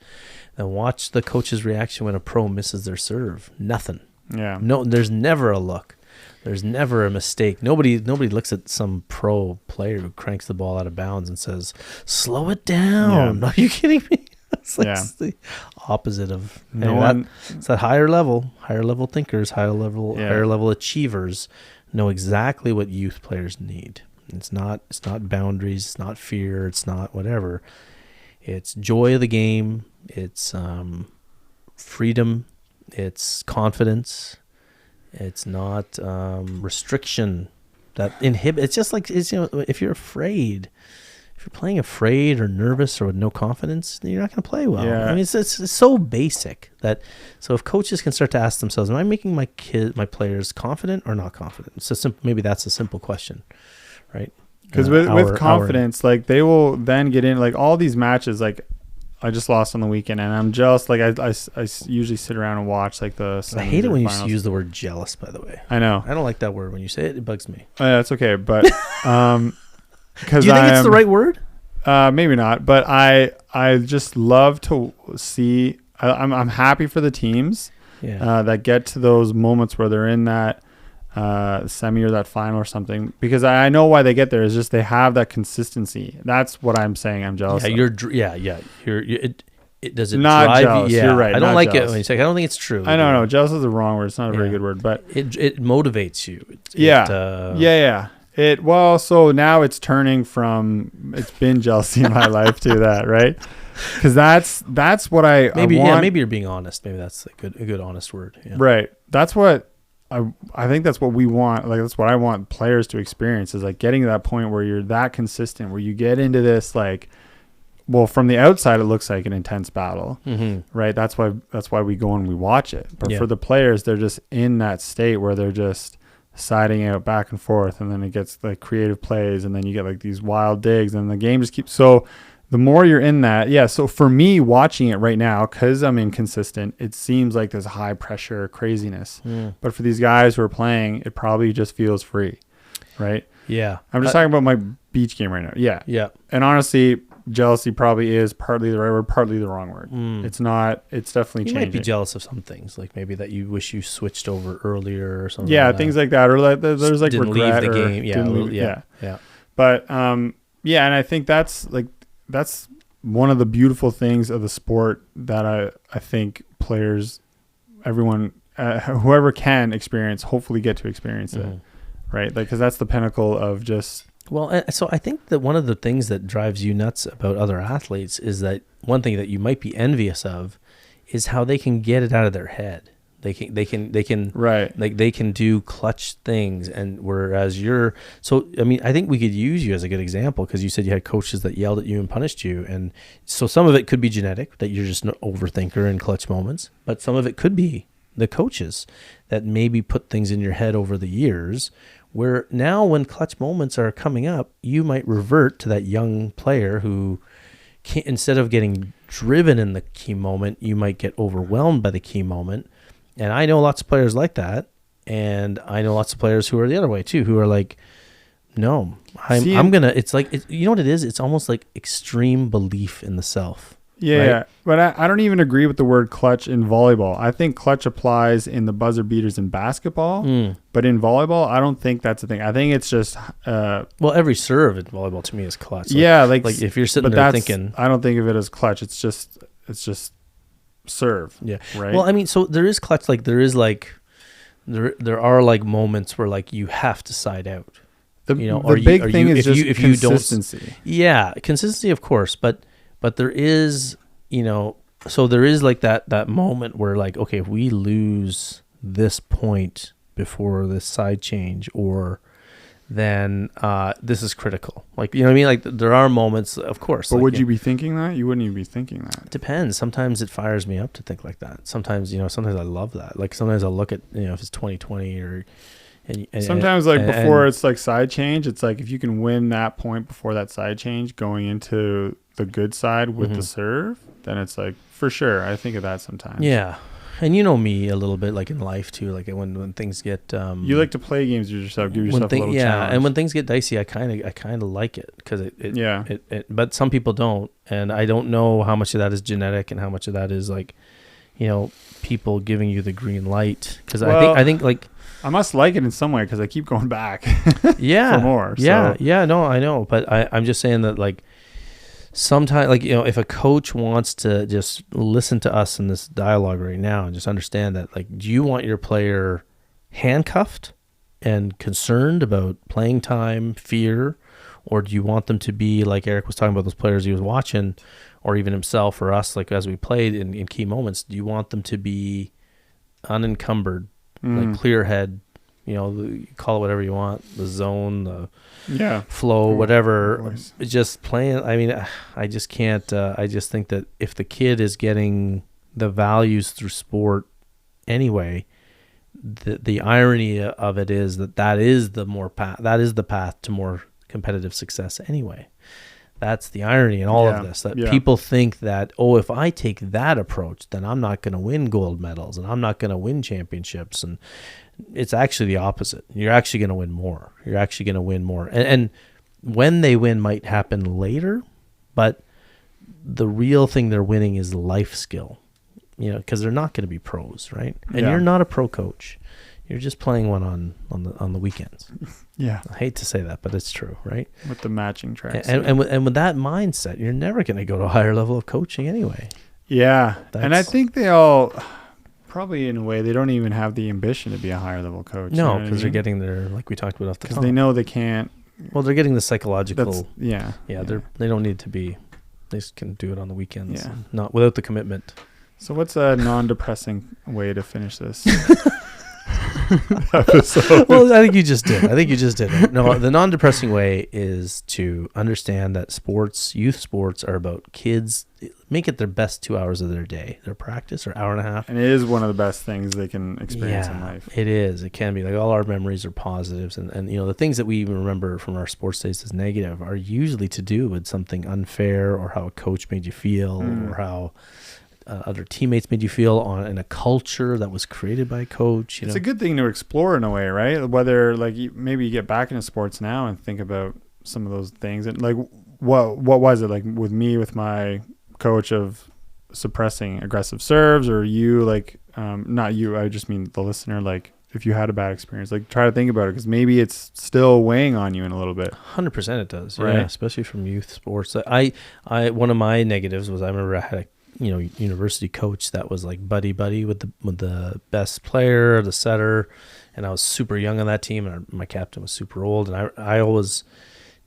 then watch the coach's reaction when a pro misses their serve. Nothing. Yeah. No, there's never a look. There's never a mistake. Nobody looks at some pro player who cranks the ball out of bounds and says, "Slow it down." Yeah. Are you kidding me? It's like Yeah. it's the opposite of No anyway, one- it's that higher level thinkers, higher level achievers know exactly what youth players need. It's not boundaries, it's not fear, it's not whatever. It's joy of the game, it's freedom, it's confidence, it's not restriction that inhibit. It's just like if you're afraid. If you're playing afraid or nervous or with no confidence, you're not going to play well. Yeah. I mean, it's so basic that. So if coaches can start to ask themselves, "Am I making my players confident or not confident?" So maybe that's a simple question, right? Because with confidence, like they will then get in like all these matches. Like I just lost on the weekend, and I'm jealous. Like I usually sit around and watch like the. I hate it when you finals. use the word jealous. By the way, I know. I don't like that word when you say it. It bugs me. That's okay, but Do you think it's the right word? Maybe not, but I just love to see. I'm happy for the teams that get to those moments where they're in that semi or that final or something, because I know why they get there is just they have that consistency. That's what I'm saying. I'm jealous. Yeah, it does it not drive jealous. you? Yeah, You're right. I don't not like jealous. it when you say. I don't think it's true. I know. Jealous is the wrong word. It's not a very Yeah. good word, but it motivates you. Yeah. So now it's turning from it's been jealousy in my life to that, right? Because that's what I Maybe want. maybe you're being honest. Maybe that's a good honest word. Yeah. Right. That's what I think that's what we want. Like that's what I want players to experience is like getting to that point where you're that consistent, where you get into this like, well, from the outside it looks like an intense battle, right? That's why we go and we watch it. But for the players, they're just in that state where they're just siding out back and forth, and then it gets like creative plays, and then you get like these wild digs, and the game just keeps. So the more you're in that, so for me watching it right now, because I'm inconsistent, it seems like there's high pressure craziness. But for these guys who are playing, it probably just feels free, right? Yeah. I'm just talking about my beach game right now. Yeah. And honestly, jealousy probably is partly the right word, partly the wrong word. It's not. It's definitely You changing. might be jealous of some things, like maybe that you wish you switched over earlier or something. Yeah, like things like that, or like there's like didn't regret leave the or game. Yeah, didn't leave- yeah. But and I think that's one of the beautiful things of the sport that I think players, everyone, whoever can experience, hopefully get to experience it, right? Like because that's the pinnacle of just. Well, so I think that one of the things that drives you nuts about other athletes is that one thing that you might be envious of is how they can get it out of their head. They can Right. like they can do clutch things, and whereas I think we could use you as a good example because you said you had coaches that yelled at you and punished you, and so some of it could be genetic, that you're just an overthinker in clutch moments, but some of it could be the coaches that maybe put things in your head over the years, where now when clutch moments are coming up, you might revert to that young player who instead of getting driven in the key moment, you might get overwhelmed by the key moment. And I know lots of players like that. And I know lots of players who are the other way too, who are like, no, I'm going to, it's like, you know what it is? It's almost like extreme belief in the self. Yeah, right? But I don't even agree with the word clutch in volleyball. I think clutch applies in the buzzer beaters in basketball, but in volleyball, I don't think that's a thing. I think it's just well, every serve in volleyball to me is clutch. Like if you're sitting there thinking, I don't think of it as clutch. It's just serve. Yeah. Right. Well, I mean, so there is clutch. Like there is like there are like moments where like you have to side out. The big thing is just consistency. You don't, yeah, consistency, of course, but there is, so there is like that moment where like, okay, if we lose this point before this side change, or then this is critical. Like, you know what I mean? Like there are moments, of course. But like, would you be thinking that? You wouldn't even be thinking that. Depends. Sometimes it fires me up to think like that. Sometimes, sometimes I love that. Like sometimes I'll look at, if it's 2020 or... Sometimes before it's like side change, it's like if you can win that point before that side change going into the good side with the serve, then it's like for sure. I think of that sometimes. Yeah. And you know me a little bit like in life too, like when things get you like to play games with yourself, give yourself a little challenge. And when things get dicey, I kind of like it because it but some people don't, and I don't know how much of that is genetic and how much of that is like people giving you the green light, because I think like I must like it in some way because I keep going back for more. No, I know. But I'm just saying that like sometimes, like, if a coach wants to just listen to us in this dialogue right now and just understand that, like, do you want your player handcuffed and concerned about playing time, fear, or do you want them to be like Eric was talking about, those players he was watching, or even himself or us, like as we played in key moments, do you want them to be unencumbered, like clear head, you call it whatever you want, the zone, the flow, whatever, just playing. I mean, I just can't, I just think that if the kid is getting the values through sport anyway, the irony of it is that is the path to more competitive success anyway. That's the irony in all of this, that people think that, if I take that approach, then I'm not going to win gold medals and I'm not going to win championships. And it's actually the opposite. You're actually going to win more. You're actually going to win more. And when they win might happen later, but the real thing they're winning is life skill, because they're not going to be pros, right? And you're not a pro coach. You're just playing one on the weekends. Yeah, I hate to say that, but it's true, right? With the matching tracks, and with that mindset, you're never going to go to a higher level of coaching anyway. Yeah, and I think they all probably, in a way, they don't even have the ambition to be a higher level coach. No, because they're getting their, like we talked about off the top. Because they know they can't. Well, they're getting the psychological. Yeah. They don't need to be. They just can do it on the weekends. Yeah, not without the commitment. So what's a non-depressing way to finish this episode? Well, I think you just did. It. No, the non-depressing way is to understand that youth sports are about kids. Make it their best 2 hours of their day, their practice, or hour and a half. And it is one of the best things they can experience in life. It is. It can be. Like, all our memories are positives. And the things that we even remember from our sports days as negative are usually to do with something unfair, or how a coach made you feel, or how other teammates made you feel in a culture that was created by a coach. It's a good thing to explore in a way, right? Whether maybe you get back into sports now and think about some of those things, and like what was it like with me, with my coach, of suppressing aggressive serves, or you, like not you, I just mean the listener, like if you had a bad experience, like try to think about it, because maybe it's still weighing on you in a little bit. 100% it does, right? Yeah, especially from youth sports. I one of my negatives was, I remember I had a university coach that was like buddy with the best player, the setter, and I was super young on that team, and my captain was super old, and I always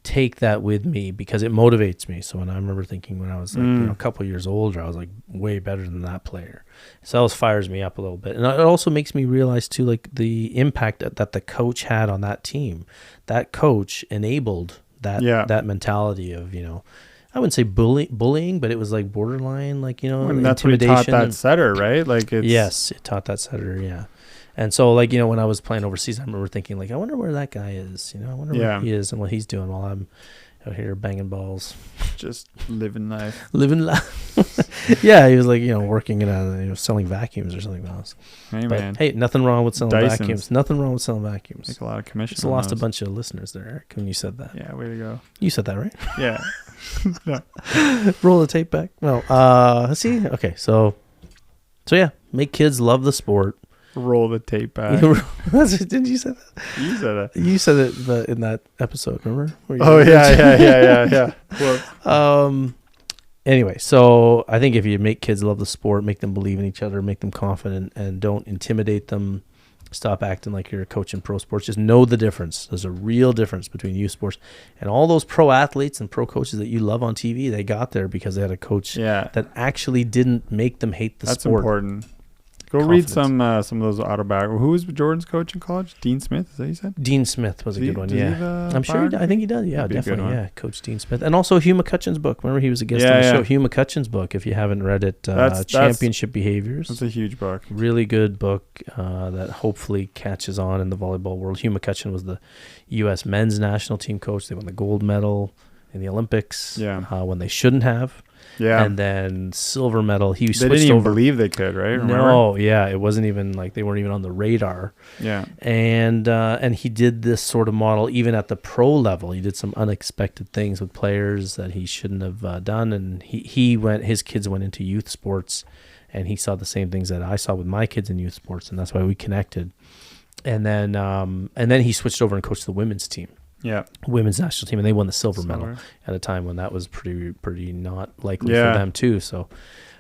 take that with me because it motivates me. So when I remember thinking, when I was like a couple years older, I was like way better than that player. So that always fires me up a little bit, and it also makes me realize too, like the impact that the coach had on that team. That coach enabled that mentality of I wouldn't say bullying, but it was like borderline, like, that's what he taught that setter, right? Like, yes, it taught that setter, yeah. And so, like, when I was playing overseas, I remember thinking, like, I wonder where that guy is. I wonder where he is and what he's doing while I'm out here banging balls, just living life. Yeah, he was like, working in selling vacuums or something else. Hey, man. Hey, nothing wrong with selling Dysons. vacuums. Nothing wrong with selling vacuums. Make a lot of commission. Just lost a bunch of listeners there, Eric, when you said that. Yeah, way to go. You said that, right? Yeah. Roll the tape back. No. Let's see. Okay, so yeah, make kids love the sport. Roll the tape back. Didn't you say that? You said that. You said it in that episode, remember? Yeah. Well, anyway, so I think if you make kids love the sport, make them believe in each other, make them confident, and don't intimidate them, stop acting like you're a coach in pro sports. Just know the difference. There's a real difference between youth sports. And all those pro athletes and pro coaches that you love on TV, they got there because they had a coach that actually didn't make them hate the sport. That's important. Go read some of those autobiographies. Who was Jordan's coach in college? Dean Smith, is that what you said? Dean Smith was a good one, yeah. I'm sure I think he does. Yeah, definitely. Yeah, Coach Dean Smith. And also Hugh McCutcheon's book. Remember, he was a guest on the show. Hugh McCutcheon's book, if you haven't read it, Championship Behaviors. That's a huge book. Really good book that hopefully catches on in the volleyball world. Hugh McCutcheon was the U.S. men's national team coach. They won the gold medal in the Olympics when they shouldn't have. Yeah, and then silver medal. He switched over. They didn't even believe they could, right? Remember? No, yeah, it wasn't even like they weren't even on the radar. Yeah, and he did this sort of model even at the pro level. He did some unexpected things with players that he shouldn't have done, and his kids went into youth sports, and he saw the same things that I saw with my kids in youth sports, and that's why we connected. And then he switched over and coached the women's team. Yeah. women's national team, and they won the silver medal Silver. at a time when that was pretty not likely Yeah. for them too. So,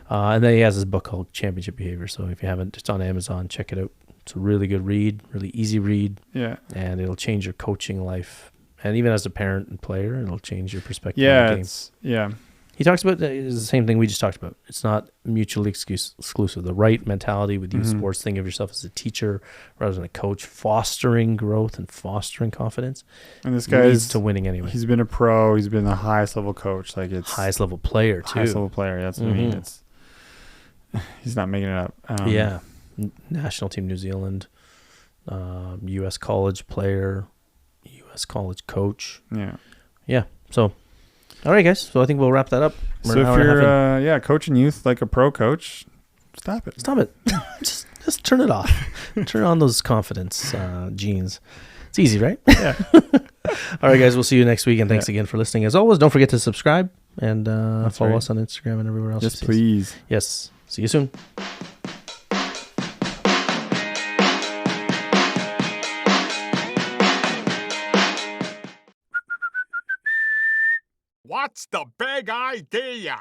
and then he has this book called Championship Behavior. So if you haven't, it's on Amazon. Check it out. It's a really good read, really easy read, Yeah. and it'll change your coaching life. And even as a parent and player, it'll change your perspective on Yeah. the game. Yeah. He talks about it's the same thing we just talked about. It's not mutually exclusive. The right mentality with youth sports, think of yourself as a teacher rather than a coach, fostering growth and fostering confidence. And this Leads guy's to winning anyway. He's been a pro. He's been the highest level coach. Like it's Highest level player too. highest level player. That's what I mean. Mhm. It's he's not making it up. Yeah, national team New Zealand, U.S. college player, U.S. college coach. Yeah. Yeah. So, all right, guys. So I think we'll wrap that up. We're So an if hour and a half in. you're coaching youth like a pro coach, stop it. Stop it. just turn it off. Turn on those confidence genes. It's easy, right? Yeah. All right, guys. We'll see you next week, and thanks again for listening. As always, don't forget to subscribe and follow right. us on Instagram and everywhere else. Yes, you see us. please. Yes. See you soon. What's the big idea?